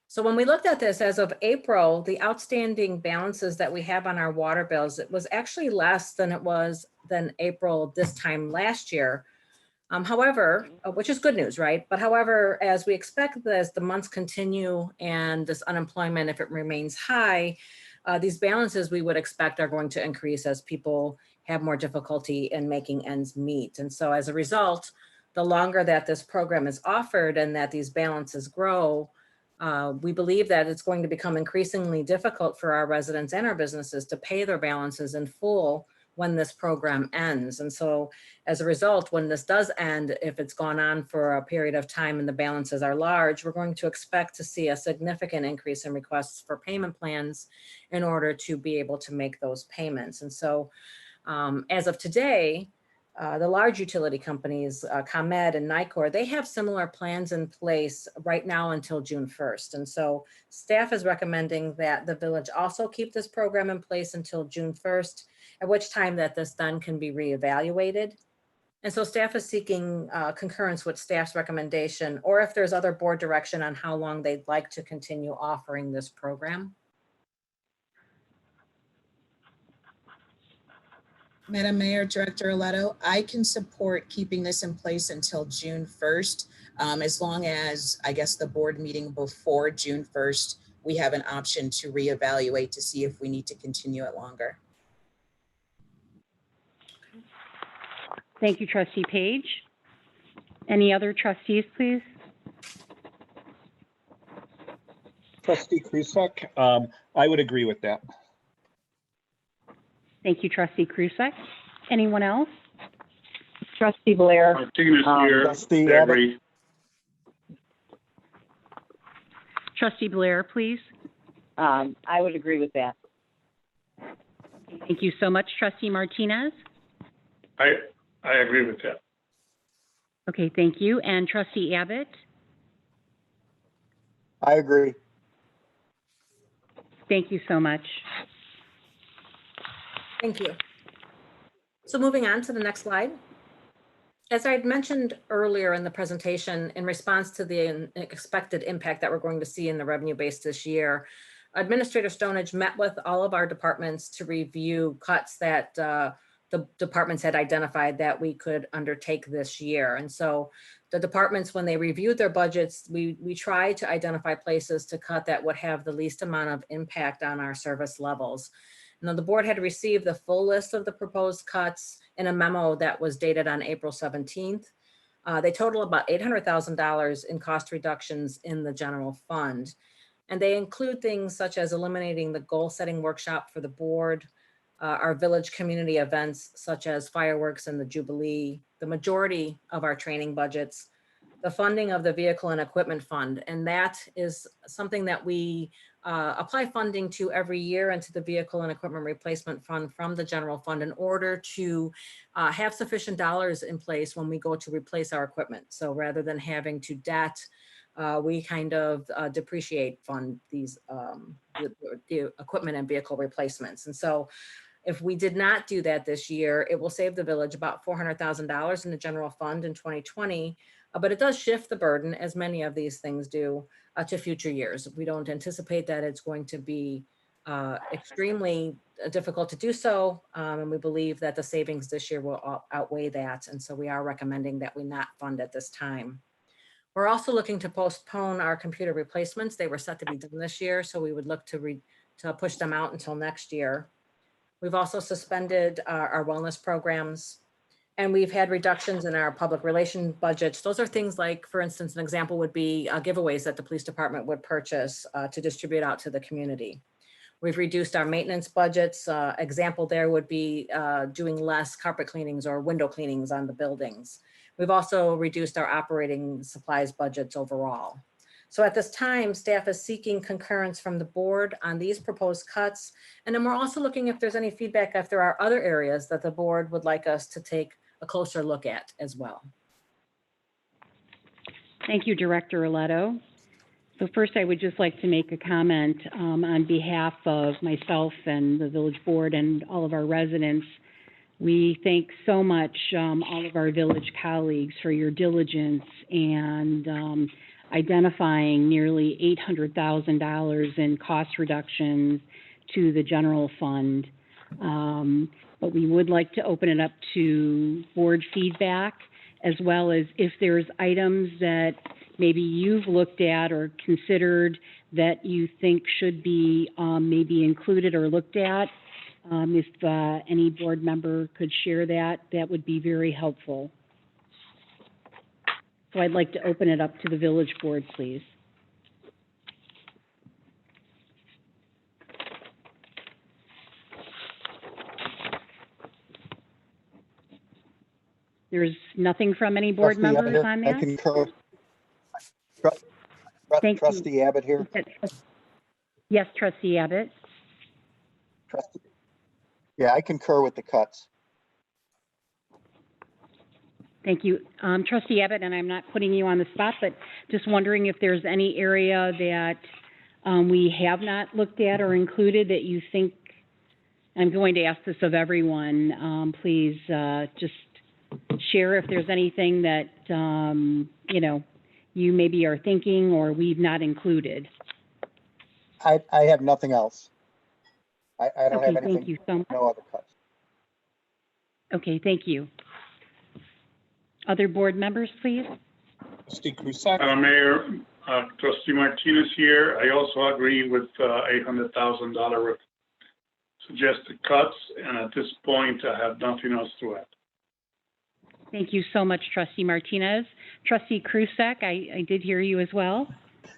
So when we looked at this as of April, the outstanding balances that we have on our water bills, it was actually less than it was than April this time last year. However, which is good news, right? But however, as we expect as the months continue and this unemployment, if it remains high, these balances we would expect are going to increase as people have more difficulty in making ends meet. And so as a result, the longer that this program is offered and that these balances grow, we believe that it's going to become increasingly difficult for our residents and our businesses to pay their balances in full when this program ends. And so as a result, when this does end, if it's gone on for a period of time and the balances are large, we're going to expect to see a significant increase in requests for payment plans in order to be able to make those payments. And so as of today, the large utility companies, ComEd and NICOR, they have similar plans in place right now until June 1st. And so staff is recommending that the village also keep this program in place until June 1st, at which time that this then can be reevaluated. And so staff is seeking concurrence with staff's recommendation, or if there's other board direction on how long they'd like to continue offering this program. Madam Mayor, Director Arletto, I can support keeping this in place until June 1st, as long as, I guess, the board meeting before June 1st, we have an option to reevaluate to see if we need to continue it longer. Thank you, Trustee Page. Any other trustees, please? Trustee Krusak, I would agree with that. Thank you, Trustee Krusak. Anyone else? Trustee Blair. Martinez here, Trustee I Abbott. agree. Trustee Blair, please. I would agree with that. Thank you so much, Trustee Martinez. I agree with that. Okay, thank you. And Trustee Abbott? I agree. Thank you so much. Thank you. So moving on to the next slide. As I had mentioned earlier in the presentation, in response to the expected impact that we're going to see in the revenue base this year, Administrator Stonage met with all of our departments to review cuts that the departments had identified that we could undertake this year. And so the departments, when they reviewed their budgets, we tried to identify places to cut that would have the least amount of impact on our service levels. Now, the board had received the full list of the proposed cuts in a memo that was dated on April 17th. They total about $800,000 in cost reductions in the general fund. And they include things such as eliminating the goal setting workshop for the board, our village community events such as fireworks and the Jubilee, the majority of our training budgets, the funding of the vehicle and equipment fund. And that is something that we apply funding to every year into the vehicle and equipment replacement fund from the general fund in order to have sufficient dollars in place when we go to replace our equipment. So rather than having to debt, we kind of depreciate fund these the equipment and vehicle replacements. And so If we did not do that this year, it will save the village about $400,000 in the general fund in 2020. But it does shift the burden, as many of these things do, to future years. We don't anticipate that it's going to be extremely difficult to do so. And we believe that the savings this year will outweigh that. And so we are recommending that we not fund at this time. We're also looking to postpone our computer replacements. They were set to be done this year, so we would look to push them out until next year. We've also suspended our wellness programs, and we've had reductions in our public relations budgets. Those are things like, for instance, an example would be giveaways that the police department would purchase to distribute out to the community. We've reduced our maintenance budgets. Example there would be doing less carpet cleanings or window cleanings on the buildings. We've also reduced our operating supplies budgets overall. So at this time, staff is seeking concurrence from the board on these proposed cuts. And then we're also looking if there's any feedback, if there are other areas that the board would like us to take a closer look at as well. Thank you, Director Arletto. So first, I would just like to make a comment on behalf of myself and the village board and all of our residents. We thank so much all of our village colleagues for your diligence and identifying nearly $800,000 in cost reductions to the general fund. But we would like to open it up to board feedback, as well as if there's items that maybe you've looked at or considered that you think should be maybe included or looked at. If any board member could share that, that would be very helpful. So I'd like to open it up to the village board, please. There's nothing from any board Trustee members Abbott, on I that? concur. Thank you. Trustee Abbott here. Yes, Trustee Abbott. Yeah, I concur with the cuts. Thank you. Trustee Abbott, and I'm not putting you on the spot, but just wondering if there's any area that we have not looked at or included that you think, I'm going to ask this of everyone, please just share if there's anything that, you know, you maybe are thinking or we've not included. I have nothing else. I don't have Okay, anything. thank you so much. No other cuts. Okay, thank you. Other board members, please? Trustee Krusak? Mayor, Trustee Martinez here. I also agree with $800,000 suggested cuts, and at this point, I have nothing else to add. Thank you so much, Trustee Martinez. Trustee Krusak, I did hear you as well.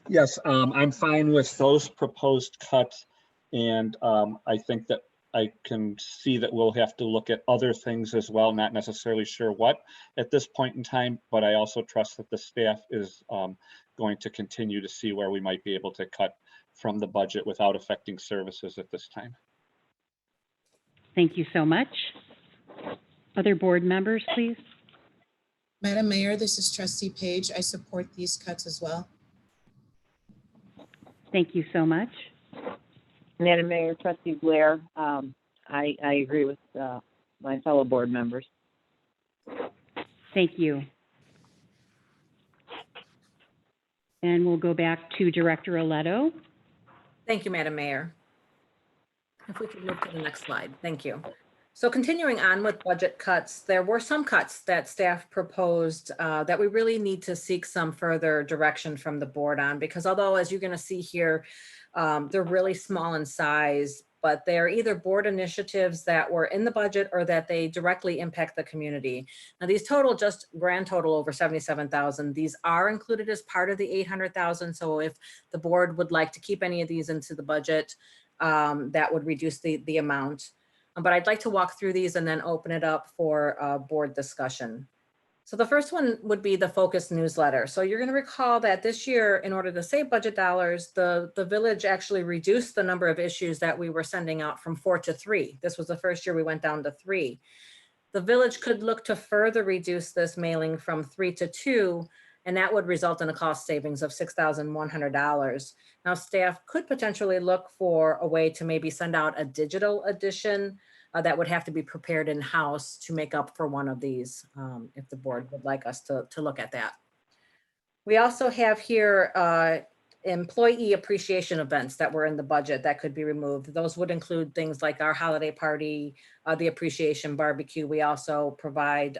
Yes, I'm fine with those proposed cuts. And I think that I can see that we'll have to look at other things as well, not necessarily sure what at this point in time, but I also trust that the staff is going to continue to see where we might be able to cut from the budget without affecting services at this time. Thank you so much. Other board members, please? Madam Mayor, this is Trustee Page. I support these cuts as well. Thank you so much. Madam Mayor, Trustee Blair, I agree with my fellow board members. Thank you. And we'll go back to Director Arletto. Thank you, Madam Mayor. If we could move to the next slide. Thank you. So continuing on with budget cuts, there were some cuts that staff proposed that we really need to seek some further direction from the board on, because although, as you're going to see here, they're really small in size, but they're either board initiatives that were in the budget or that they directly impact the community. Now these total, just grand total over 77,000. These are included as part of the 800,000. So if the board would like to keep any of these into the budget, that would reduce the amount. But I'd like to walk through these and then open it up for board discussion. So the first one would be the Focus newsletter. So you're going to recall that this year, in order to save budget dollars, the village actually reduced the number of issues that we were sending out from 4 to 3. This was the first year we went down to 3. The village could look to further reduce this mailing from 3 to 2, and that would result in a cost savings of $6,100. Now, staff could potentially look for a way to maybe send out a digital edition that would have to be prepared in-house to make up for one of these, if the board would like us to look at that. We also have here employee appreciation events that were in the budget that could be removed. Those would include things like our holiday party, the appreciation barbecue. We also provide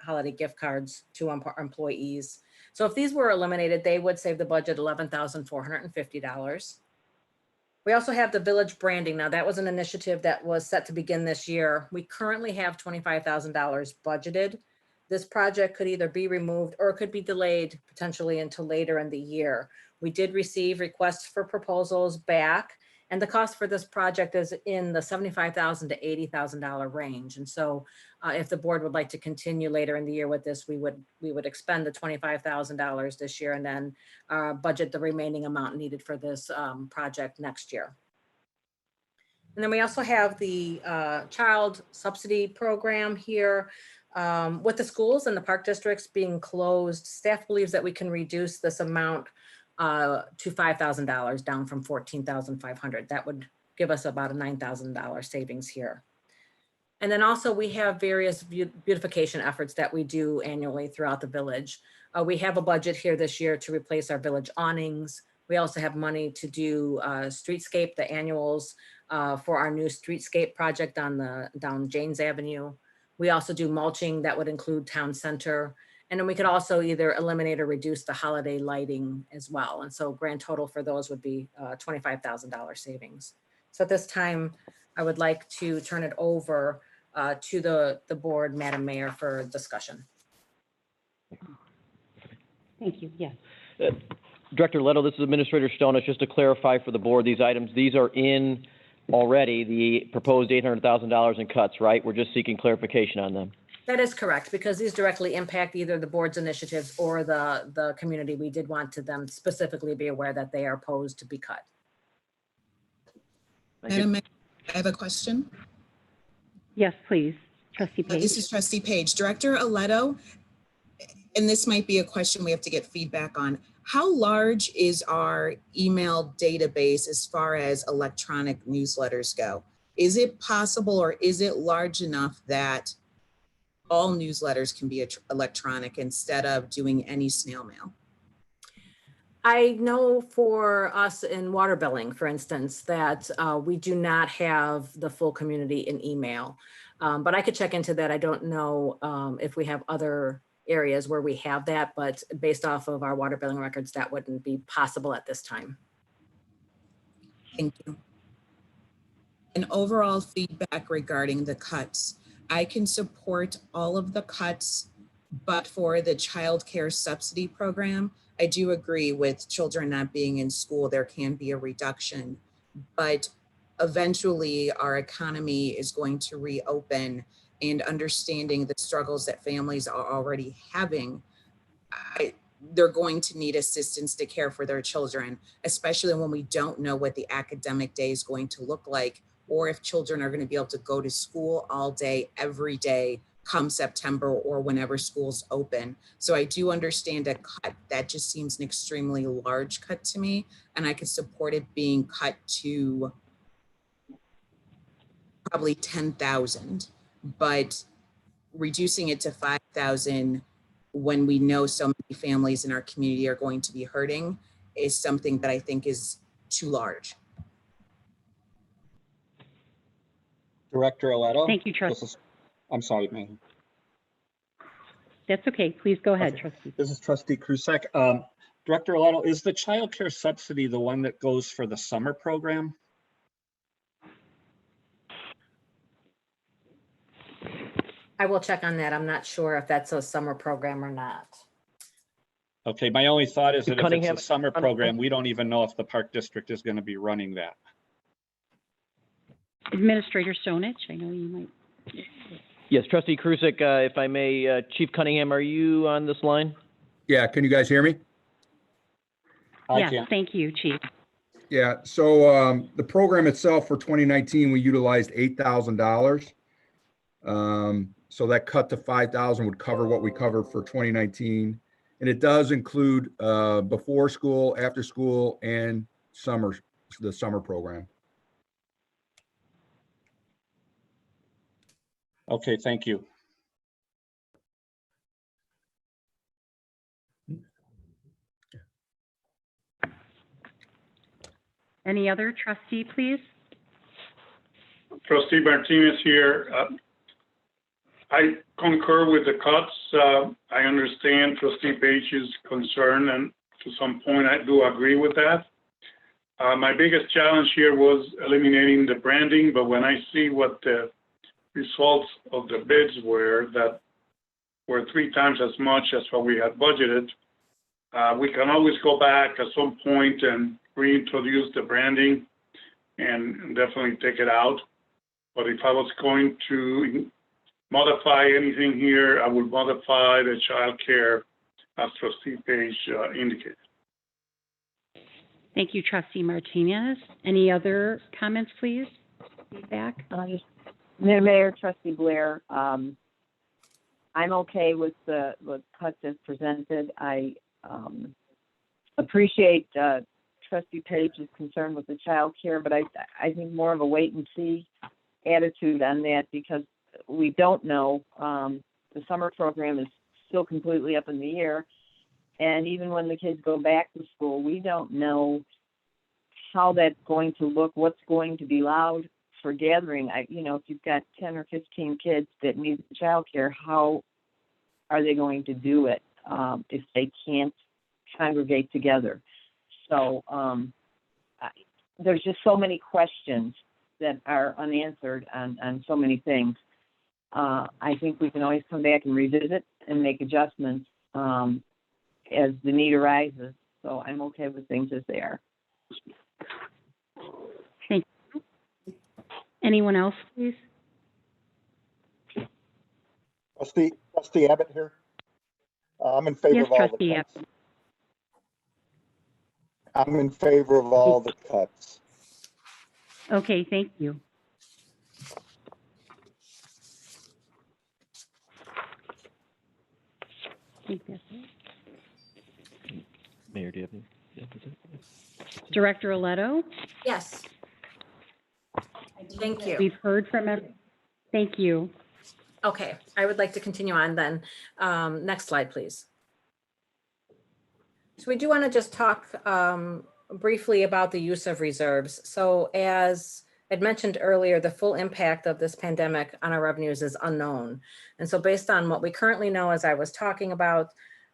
holiday gift cards to our employees. So if these were eliminated, they would save the budget $11,450. We also have the Village branding. Now that was an initiative that was set to begin this year. We currently have $25,000 budgeted. This project could either be removed or it could be delayed potentially until later in the year. We did receive requests for proposals back, and the cost for this project is in the $75,000 to $80,000 range. And so if the board would like to continue later in the year with this, we would expend the $25,000 this year and then budget the remaining amount needed for this project next year. And then we also have the child subsidy program here. With the schools and the park districts being closed, staff believes that we can reduce this amount to $5,000 down from $14,500. That would give us about a $9,000 savings here. And then also we have various beautification efforts that we do annually throughout the village. We have a budget here this year to replace our village awnings. We also have money to do streetscape, the annuals for our new streetscape project down Janes Avenue. We also do mulching that would include town center. And then we could also either eliminate or reduce the holiday lighting as well. And so grand total for those would be $25,000 savings. So at this time, I would like to turn it over to the board, Madam Mayor, for discussion. Thank you. Yes. Director Leto, this is Administrator Stonich. Just to clarify for the board, these items, these are in already the proposed $800,000 in cuts, right? We're just seeking clarification on them. That is correct, because these directly impact either the board's initiatives or the community. We did want to them specifically be aware that they are posed to be cut. Madam Mayor, I have a question. Yes, please. Trustee Page. This is Trustee Page. Director Aledo, and this might be a question we have to get feedback on. How large is our email database as far as electronic newsletters go? Is it possible, or is it large enough that all newsletters can be electronic instead of doing any snail mail? I know for us in water billing, for instance, that we do not have the full community in email, but I could check into that. I don't know if we have other areas where we have that, but based off of our water billing records, that wouldn't be possible at this time. Thank you. And overall feedback regarding the cuts. I can support all of the cuts, but for the child care subsidy program, I do agree with children not being in school, there can be a reduction, but eventually our economy is going to reopen, and understanding the struggles that families are already having, they're going to need assistance to care for their children, especially when we don't know what the academic day is going to look like, or if children are going to be able to go to school all day, every day, come September or whenever schools open. So I do understand a cut. That just seems an extremely large cut to me, and I could support it being cut to probably 10,000, but reducing it to 5,000 when we know so many families in our community are going to be hurting is something that I think is too large. Director Aledo? Thank you, Trustee. I'm sorry, ma'am. That's okay. Please go ahead, Okay. Trustee. This is Trustee Krusek. Director Aledo, is the child care subsidy the one that goes for the summer program? I will check on that. I'm not sure if that's a summer program or not. Okay, my only thought is that if Cunningham- it's a summer program, we don't even know if the park district is going to be running that. Administrator Stonich, I know you might. Yes, Trustee Krusek, if I may, Chief Cunningham, are you on this line? Yeah, can you guys hear me? I Yes, can't. thank you, Chief. Yeah, so the program itself for 2019, we utilized $8,000. So that cut to 5,000 would cover what we covered for 2019. And it does include before school, after school, and the summer program. Okay, thank you. Any other trustee, please? Trustee Martinez here. I concur with the cuts. I understand Trustee Page's concern, and to some point I do agree with that. My biggest challenge here was eliminating the branding, but when I see what the results of the bids were, that were 3 times as much as what we had budgeted, we can always go back at some point and reintroduce the branding and definitely take it out. But if I was going to modify anything here, I would modify the child care as Trustee Page indicated. Thank you, Trustee Martinez. Any other comments, please? Feedback? Mayor, Trustee Blair, I'm okay with the cuts as presented. I appreciate Trustee Page's concern with the child care, but I think more of a wait and see attitude on that, because we don't know. The summer program is still completely up in the air. And even when the kids go back to school, we don't know how that's going to look, what's going to be allowed for gathering. If you've got 10 or 15 kids that need child care, how are they going to do it if they can't congregate together? So there's just so many questions that are unanswered on so many things. I think we can always come back and revisit and make adjustments as the need arises. So I'm okay with things as they are. Thank you. Anyone else, please? Trustee Abbott here. I'm in favor Yes, of all Trustee the cuts. Abbott. I'm in favor of all the cuts. Okay, thank you. I think that's it. Mayor, do you have any? Yeah, that's it. Director Aletto, Yes. Thank you. we've heard from everyone. Thank you. Okay, I would like to continue on then. Next slide, please. So we do want to just talk briefly about the use of reserves. So as I'd mentioned earlier, the full impact of this pandemic on our revenues is unknown. And so based on what we currently know, as I was talking about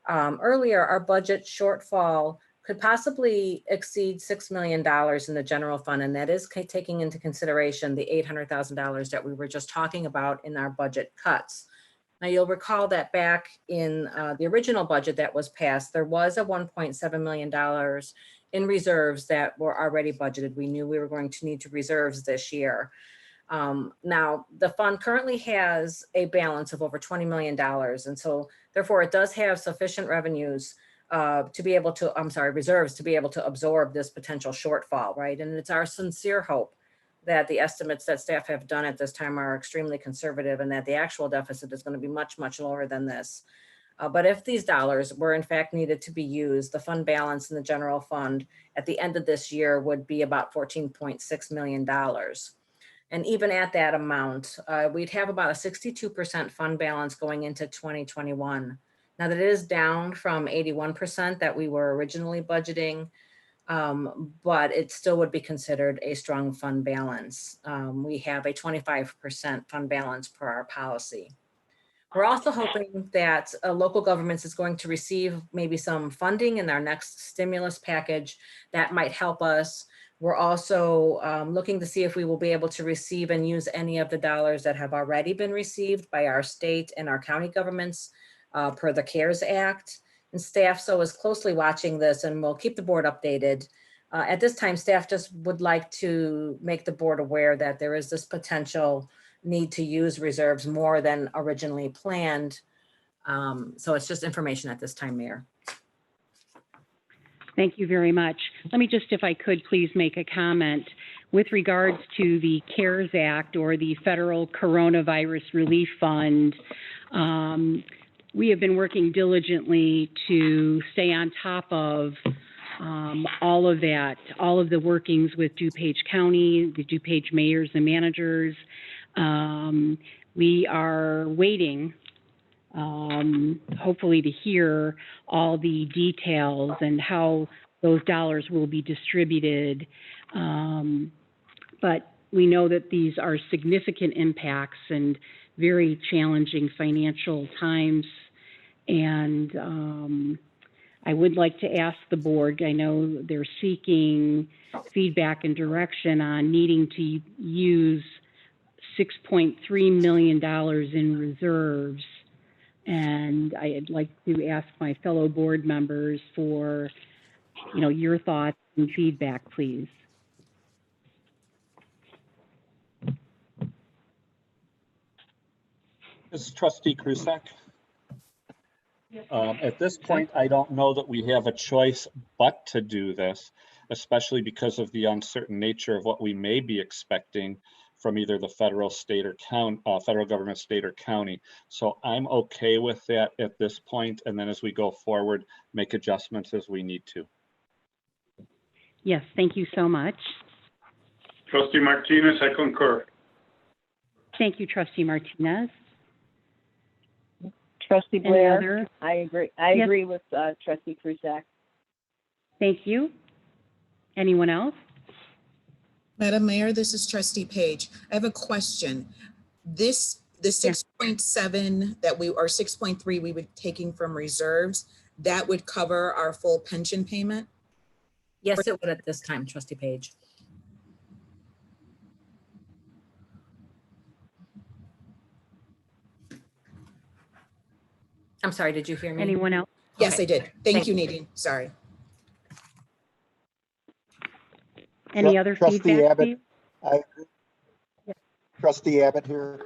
earlier, our budget shortfall could possibly exceed $6 million in the general fund. And that is taking into consideration the $800,000 that we were just talking about in our budget cuts. Now, you'll recall that back in the original budget that was passed, there was a $1.7 million in reserves that were already budgeted. We knew we were going to need to reserves this year. Now, the fund currently has a balance of over $20 million. And so therefore, it does have sufficient revenues to be able to, reserves to be able to absorb this potential shortfall, right? And it's our sincere hope that the estimates that staff have done at this time are extremely conservative and that the actual deficit is going to be much, much lower than this. But if these dollars were in fact needed to be used, the fund balance in the general fund at the end of this year would be about $14.6 million. And even at that amount, we'd have about a 62% fund balance going into 2021. Now that is down from 81% that we were originally budgeting, but it still would be considered a strong fund balance. We have a 25% fund balance per our policy. We're also hoping that local governments is going to receive maybe some funding in our next stimulus package that might help us. We're also looking to see if we will be able to receive and use any of the dollars that have already been received by our state and our county governments per the CARES Act. And staff so is closely watching this and we'll keep the board updated. At this time, staff just would like to make the board aware that there is this potential need to use reserves more than originally planned. So it's just information at this time, Mayor. Thank you very much. Let me just, if I could, please make a comment with regards to the CARES Act or the Federal Coronavirus Relief Fund. We have been working diligently to stay on top of all of that, all of the workings with DuPage County, the DuPage mayors and managers. we are waiting, hopefully to hear all the details and how those dollars will be distributed. But we know that these are significant impacts and very challenging financial times. And I would like to ask the board, I know they're seeking feedback and direction on needing to use $6.3 million in reserves. And I'd like to ask my fellow board members for, your thoughts and feedback, please. This is Trustee Krusak. At this point, I don't know that we have a choice but to do this, especially because of the uncertain nature of what we may be expecting from either the federal, state, or federal government, state, or county. So I'm okay with that at this point, and then as we go forward, make adjustments as we need to. Yes, thank you so much. Trustee Martinez, I concur. Thank you, Trustee Martinez. Trustee Any Blair, other? I agree. I Yes. agree with Trustee Krusak. Thank you. Anyone else? Madam Mayor, this is Trustee Page. I have a question. The 6.7 or 6.3 we were taking from reserves, that would cover our full pension payment? Yes, it would at this time, Trustee Page. I'm sorry, did you hear me? Anyone else? Yes, Okay. I did. Thank Thank you, Nadine. Sorry. Any other Trustee feedback, Abbott. please? I agree. Trustee Abbott here.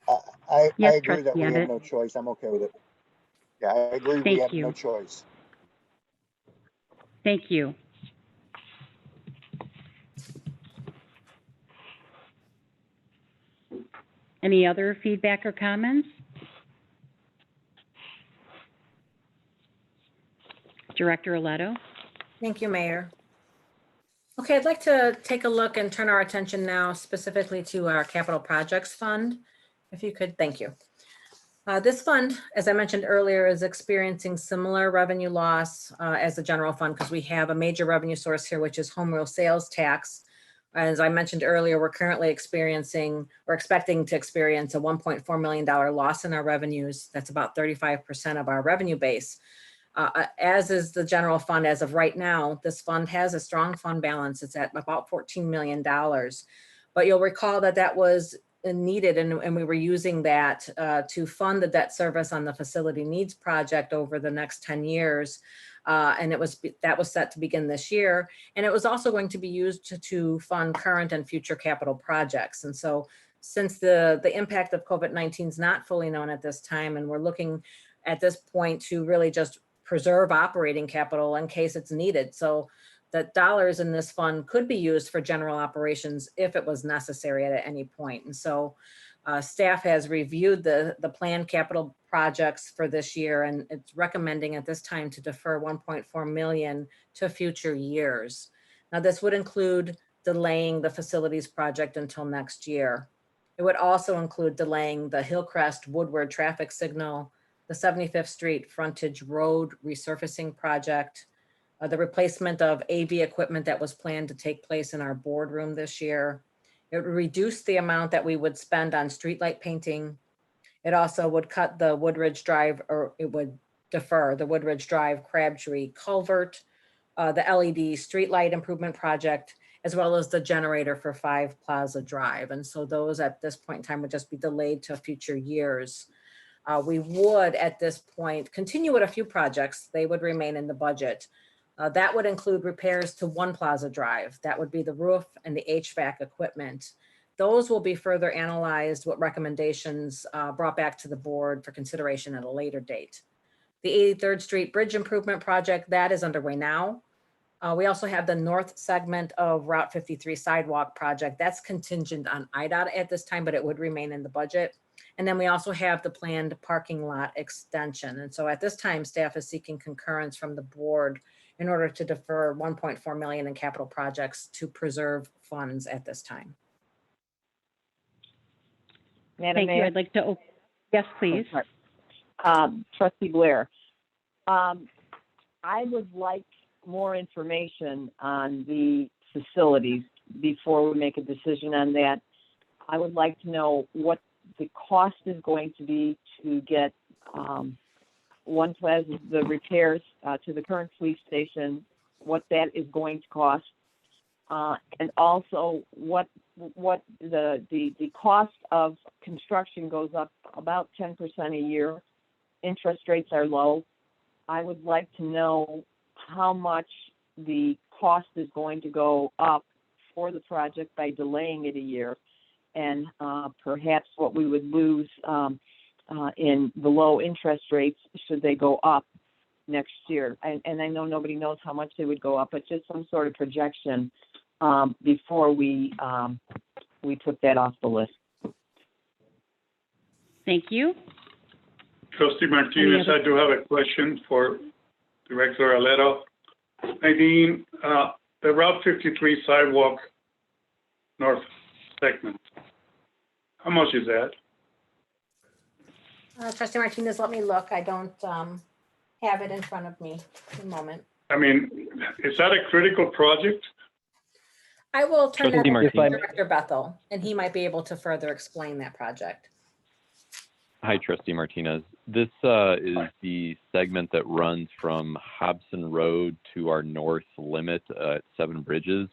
I Yes, agree that Trustee we have Abbott. no choice. I'm okay with it. Yeah, I agree. We Thank have you. no choice. Thank you. Any other feedback or comments? Director Aletto? Thank you, Mayor. Okay, I'd like to take a look and turn our attention now specifically to our Capital Projects Fund. If you could, thank you. This fund, as I mentioned earlier, is experiencing similar revenue loss as the general fund because we have a major revenue source here, which is home rule sales tax. As I mentioned earlier, we're currently expecting to experience a $1.4 million loss in our revenues. That's about 35% of our revenue base. As is the general fund as of right now, this fund has a strong fund balance. It's at about $14 million. But you'll recall that that was needed and we were using that to fund the debt service on the facility needs project over the next 10 years. And that was set to begin this year. And it was also going to be used to fund current and future capital projects. And so since the impact of COVID-19 is not fully known at this time, and we're looking at this point to really just preserve operating capital in case it's needed. So the dollars in this fund could be used for general operations if it was necessary at any point. And so staff has reviewed the planned capital projects for this year, and it's recommending at this time to defer 1.4 million to future years. Now, this would include delaying the facilities project until next year. It would also include delaying the Hillcrest Woodward traffic signal, the 75th Street Frontage Road resurfacing project, the replacement of AV equipment that was planned to take place in our boardroom this year. It would reduce the amount that we would spend on streetlight painting. It also would cut the Woodridge Drive, or it would defer the Woodridge Drive Crabtree Culvert, the LED streetlight improvement project, as well as the generator for 5 Plaza Drive. And so those at this point in time would just be delayed to future years. We would at this point continue with a few projects. They would remain in the budget. That would include repairs to 1 Plaza Drive. That would be the roof and the HVAC equipment. Those will be further analyzed with recommendations brought back to the board for consideration at a later date. The 83rd Street Bridge Improvement Project, that is underway now. We also have the north segment of Route 53 Sidewalk Project. That's contingent on IDOT at this time, but it would remain in the budget. And then we also have the planned parking lot extension. And so at this time, staff is seeking concurrence from the board in order to defer 1.4 million in capital projects to preserve funds at this time. Madam Thank you. Mayor? I'd like to, yes, please. Trustee Blair, I would like more information on the facilities before we make a decision on that. I would like to know what the cost is going to be to get One Plaza, the repairs to the current police station, what that is going to cost, and also what the cost of construction goes up about 10% a year. Interest rates are low. I would like to know how much the cost is going to go up for the project by delaying it a year, and perhaps what we would lose in the low interest rates should they go up next year. And I know nobody knows how much they would go up, but just some sort of projection before we took that off the list. Thank you. Trustee Martinez, I do have a question for Director Arleto. Nadine, the Route 53 sidewalk north segment, how much is that? Trustee Martinez, let me look. I don't have it in front of me. A moment. I mean, is that a critical project? I will turn that Trustee over to Martinez. Director Bethel, and he might be able to further explain that project. Hi, Trustee Martinez. This is the segment that runs from Hobson Road to our north limit at Seven Bridges.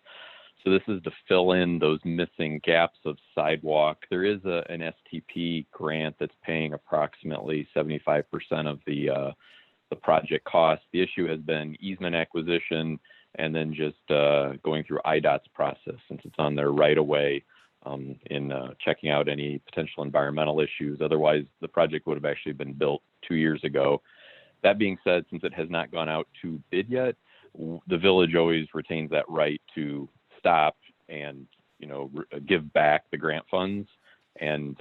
So this is to fill in those missing gaps of sidewalk. There is an STP grant that's paying approximately 75% of the project cost. The issue has been easement acquisition and then just going through IDOT's process since it's on their right of way. In checking out any potential environmental issues. Otherwise, the project would have actually been built 2 years ago. That being said, since it has not gone out to bid yet, the village always retains that right to stop and, give back the grant funds and,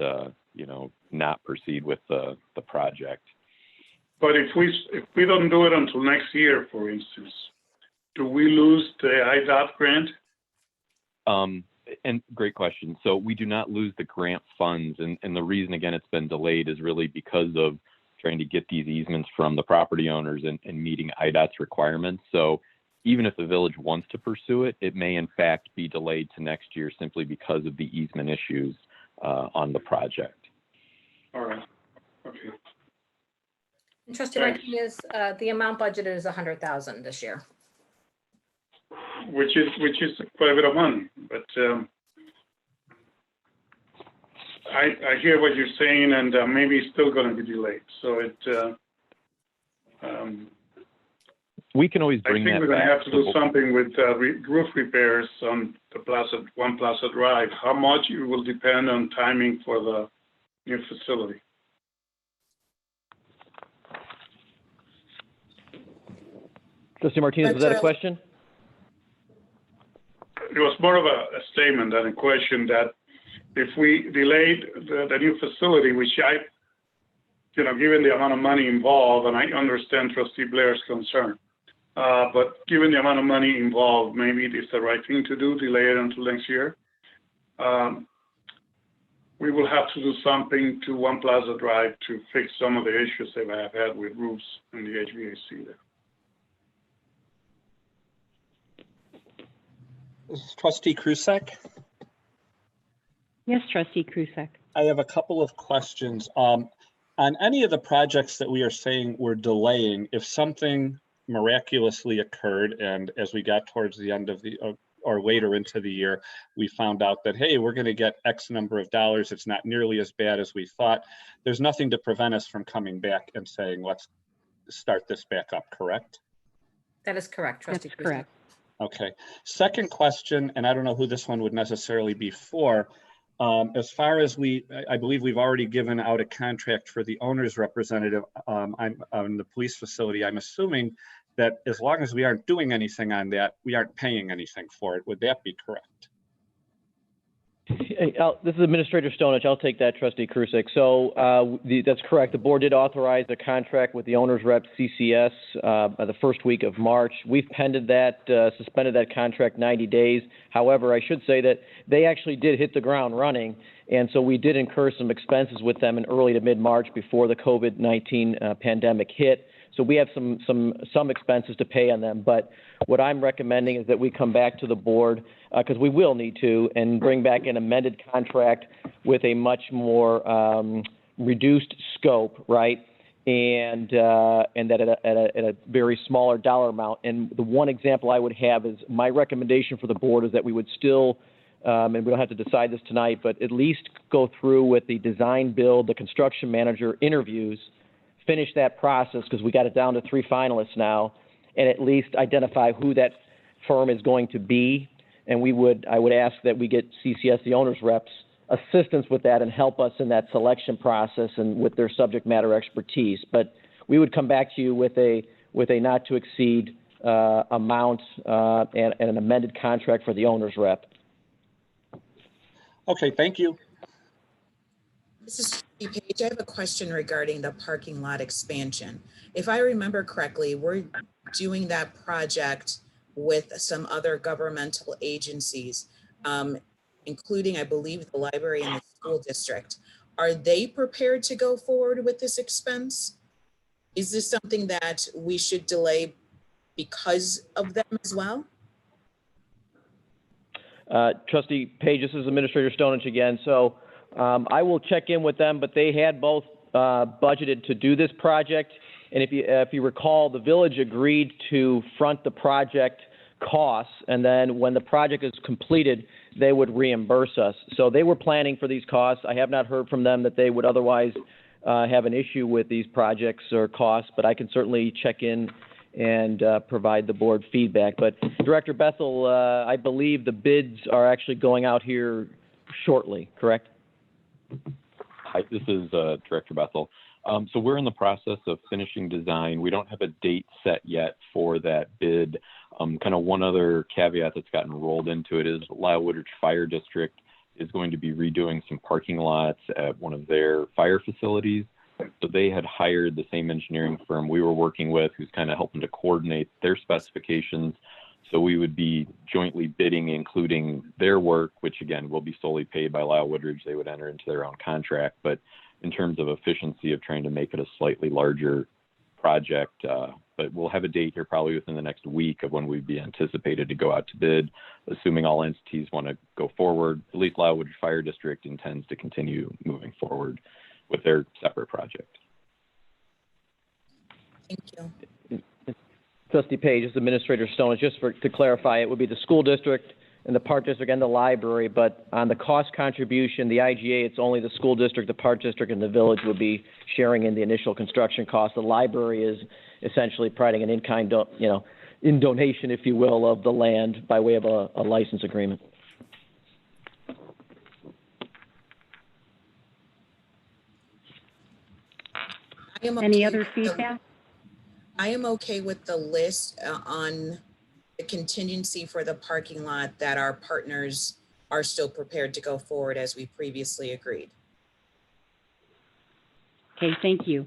not proceed with the project. But if we don't do it until next year, for instance, do we lose the IDOT grant? And great question. So we do not lose the grant funds. And the reason, again, it's been delayed is really because of trying to get these easements from the property owners and meeting IDOT's requirements. So even if the village wants to pursue it, it may in fact be delayed to next year simply because of the easement issues on the project. All right. Okay. And Trustee Martinez, the amount budgeted is $100,000 this year. Which is quite a bit of money, but I hear what you're saying, and maybe it's still going to be delayed. So we can always bring that back. I think we're going to have to do something with roof repairs on the One Plaza Drive. How much it will depend on timing for the new facility. Trustee Martinez, was that a question? It was more of a statement than a question that if we delayed the new facility, which given the amount of money involved, and I understand Trustee Blair's concern, but given the amount of money involved, maybe it is the right thing to do, delay it until next year. We will have to do something to One Plaza Drive to fix some of the issues they have had with roofs and the HVAC there. Trustee Krusek? Yes, Trustee Krusek. I have a couple of questions. On any of the projects that we are saying we're delaying, if something miraculously occurred and as we got towards the end of or later into the year, we found out that, hey, we're going to get X number of dollars. It's not nearly as bad as we thought. There's nothing to prevent us from coming back and saying, let's start this back up, correct? That is correct, Trustee That's Krusek. correct. Okay. Second question, and I don't know who this one would necessarily be for. As far as I believe we've already given out a contract for the owner's representative on the police facility. I'm assuming that as long as we aren't doing anything on that, we aren't paying anything for it. Would that be correct? This is Administrator Stonich. I'll take that, Trustee Krusek. So that's correct. The board did authorize a contract with the owner's rep, CCS, by the first week of March. We've pended that, suspended that contract 90 days. However, I should say that they actually did hit the ground running, and so we did incur some expenses with them in early to mid-March before the COVID-19 pandemic hit. So we have some expenses to pay on them. But what I'm recommending is that we come back to the board, because we will need to, and bring back an amended contract with a much more reduced scope, right? And that at a very smaller dollar amount. And the one example I would have is my recommendation for the board is that we would still, and we don't have to decide this tonight, but at least go through with the design build, the construction manager interviews, finish that process, because we got it down to 3 finalists now, and at least identify who that firm is going to be. And I would ask that we get CCS, the owner's reps, assistance with that and help us in that selection process and with their subject matter expertise. But we would come back to you with a not to exceed amount and an amended contract for the owner's rep. Okay, thank you. This is Trustee Page. I have a question regarding the parking lot expansion. If I remember correctly, we're doing that project with some other governmental agencies, including, I believe, the library and the school district. Are they prepared to go forward with this expense? Is this something that we should delay because of them as well? Trustee Page, this is Administrator Stonich again. So I will check in with them, but they had both budgeted to do this project. And if you recall, the village agreed to front the project costs, and then when the project is completed, they would reimburse us. So they were planning for these costs. I have not heard from them that they would otherwise have an issue with these projects or costs, but I can certainly check in and provide the board feedback. But Director Bethel, I believe the bids are actually going out here shortly, correct? Hi, this is Director Bethel. So we're in the process of finishing design. We don't have a date set yet for that bid. Kind of one other caveat that's gotten rolled into it is Lyle Woodridge Fire District is going to be redoing some parking lots at one of their fire facilities. So they had hired the same engineering firm we were working with, who's kind of helping to coordinate their specifications. So we would be jointly bidding, including their work, which again will be solely paid by Lyle Woodridge. They would enter into their own contract. But in terms of efficiency of trying to make it a slightly larger project, but we'll have a date here probably within the next week of when we'd be anticipated to go out to bid, assuming all entities want to go forward. At least Lyle Woodridge Fire District intends to continue moving forward with their separate project. Thank you. Trustee Page, this is Administrator Stone. Just to clarify, it would be the school district and the park district and the library, but on the cost contribution, the IGA, it's only the school district, the park district, and the village would be sharing in the initial construction cost. The library is essentially providing an in-kind, in donation, if you will, of the land by way of a license agreement. Any other feedback? I am okay with the list on the contingency for the parking lot that our partners are still prepared to go forward as we previously agreed. Okay, thank you.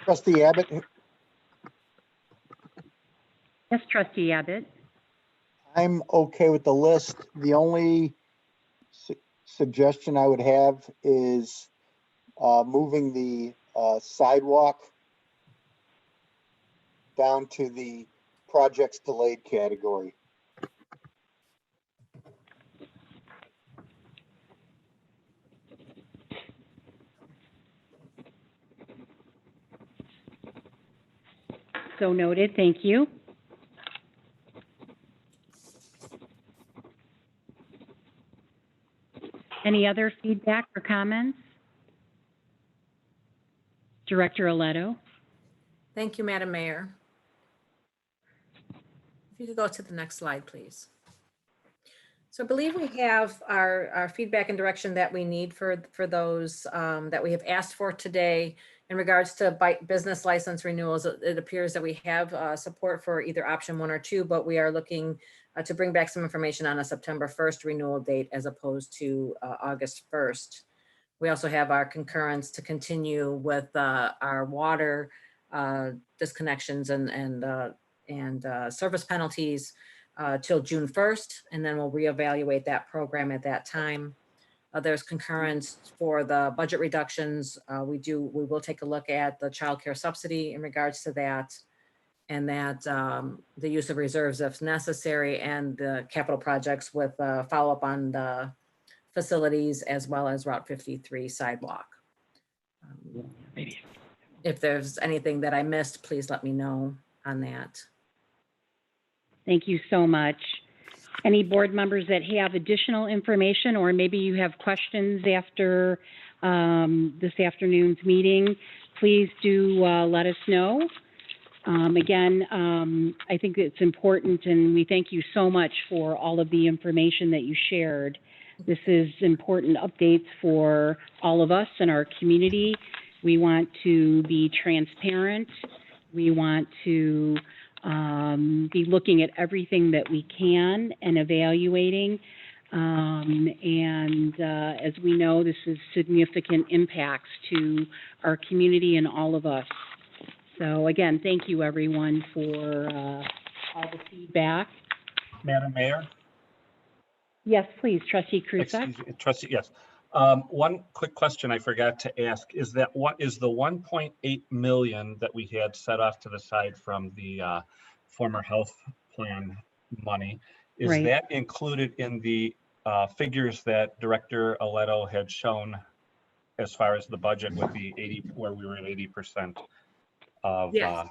Trustee Abbott, Yes, Trustee Abbott. I'm okay with the list. The only suggestion I would have is moving the sidewalk down to the projects delayed category. So noted, thank you. Any other feedback or comments? Director Aletto. Thank you, Madam Mayor. If you could go to the next slide, please. So I believe we have our feedback and direction that we need for those that we have asked for today. In regards to business license renewals, it appears that we have support for either option 1 or 2, but we are looking to bring back some information on a September 1st renewal date as opposed to August 1st. We also have our concurrence to continue with our water disconnections and service penalties till June 1st, and then we'll reevaluate that program at that time. There's concurrence for the budget reductions. We will take a look at the child care subsidy in regards to that, and that the use of reserves if necessary, and the capital projects with follow-up on the facilities as well as Route 53 sidewalk. If there's anything that I missed, please let me know on that. Thank you so much. Any board members that have additional information, or maybe you have questions after this afternoon's meeting, please do let us know. Again, I think it's important, and we thank you so much for all of the information that you shared. This is important updates for all of us in our community. We want to be transparent. We want to be looking at everything that we can and evaluating. As we know, this is significant impacts to our community and all of us. So again, thank you everyone for all the feedback. Madam Mayor? Yes, please, Trustee Krusek. Excuse me, Trustee, yes. One quick question I forgot to ask is that what is the 1.8 million that we had set off to the side from the former health plan money? Is Right. that included in the figures that Director Aletto had shown as far as the budget with the 80, where we were at 80% of? Yes.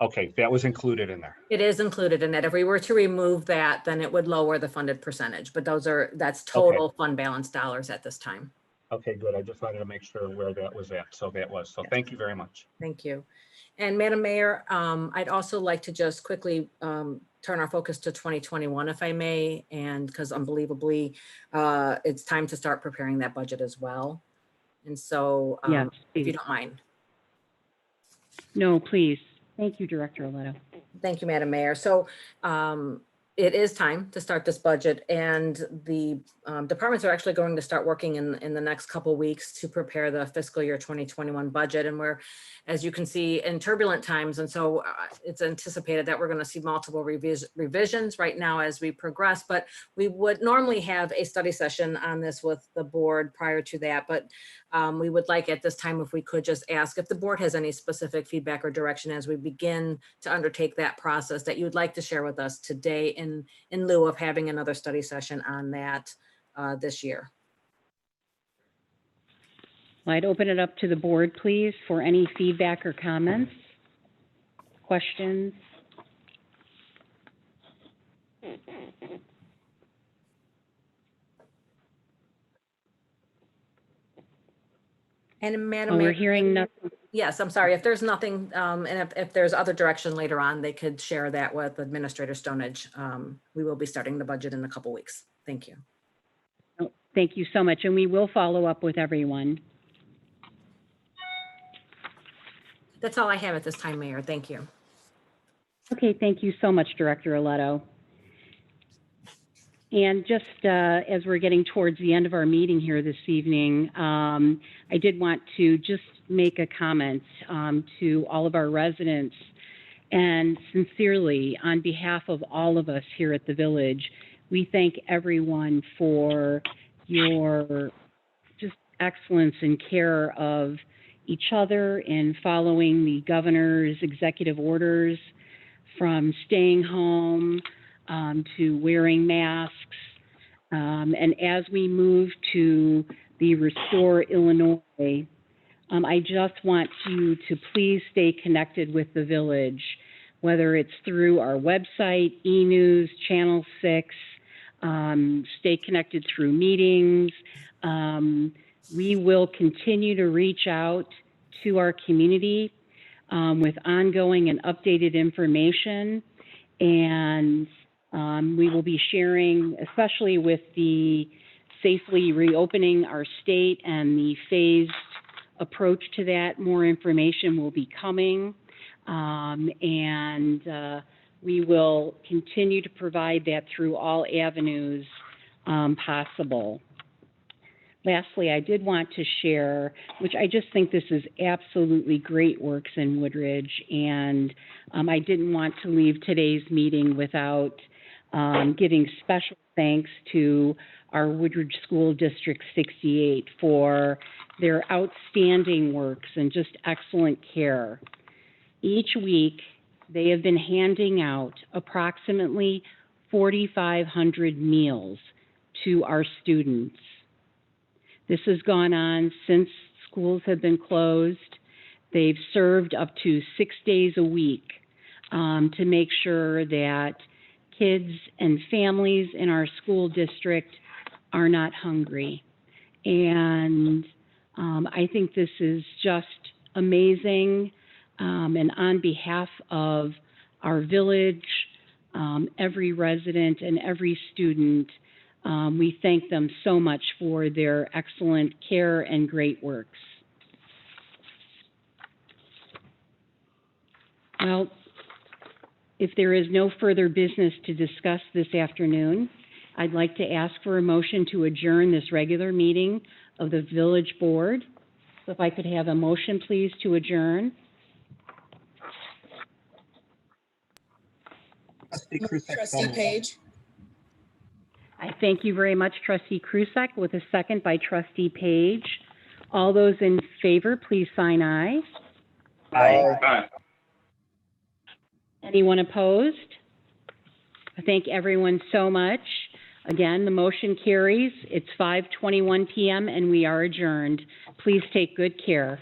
Okay, that was included in there. It is included in that. If we were to remove that, then it would lower the funded percentage, but that's total fund balance dollars at this time. Okay, good. I just wanted to make sure where that was at. So that was. So thank you very much. Thank you. And Madam Mayor, I'd also like to just quickly turn our focus to 2021, if I may, and because unbelievably, it's time to start preparing that budget as well. And so, Yes, if you please. don't mind. No, please. Thank you, Director Aletto. Thank you, Madam Mayor. So it is time to start this budget, and the departments are actually going to start working in the next couple weeks to prepare the fiscal year 2021 budget. And we're, as you can see, in turbulent times. And so it's anticipated that we're going to see multiple revisions right now as we progress, but we would normally have a study session on this with the board prior to that. But we would like at this time, if we could just ask if the board has any specific feedback or direction as we begin to undertake that process that you would like to share with us today in lieu of having another study session on that this year. Well, I'd open it up to the board, please, for any feedback or comments, questions. And Madam Oh, Mayor, we're hearing nothing. yes, I'm sorry. If there's nothing, and if there's other direction later on, they could share that with Administrator Stonage. We will be starting the budget in a couple weeks. Thank you. Oh, thank you so much, and we will follow up with everyone. That's all I have at this time, Mayor. Thank you. Okay, thank you so much, Director Aletto. And just as we're getting towards the end of our meeting here this evening, I did want to just make a comment to all of our residents, and sincerely, on behalf of all of us here at the Village, we thank everyone for your just excellence and care of each other in following the governor's executive orders, from staying home to wearing masks. And as we move to the Restore Illinois, I just want you to please stay connected with the Village, whether it's through our website, e-news, Channel 6, stay connected through meetings. We will continue to reach out to our community with ongoing and updated information, and we will be sharing, especially with the safely reopening our state and the phased approach to that. More information will be coming, and we will continue to provide that through all avenues possible. Lastly, I did want to share, which I just think this is absolutely great works in Woodridge, and I didn't want to leave today's meeting without giving special thanks to our Woodridge School District 68 for their outstanding works and just excellent care. Each week, they have been handing out approximately 4,500 meals to our students. This has gone on since schools have been closed. They've served up to 6 days a week to make sure that kids and families in our school district are not hungry. And I think this is just amazing. And on behalf of our village, every resident and every student, we thank them so much for their excellent care and great works. Well, if there is no further business to discuss this afternoon, I'd like to ask for a motion to adjourn this regular meeting of the Village Board. So if I could have a motion, please, to adjourn. Trustee Page? I thank you very much, Trustee Krusek, with a second by Trustee Page. All those in favor, please sign aye. Aye. Anyone opposed? I thank everyone so much. Again, the motion carries. It's 5:21 p.m. and we are adjourned. Please take good care.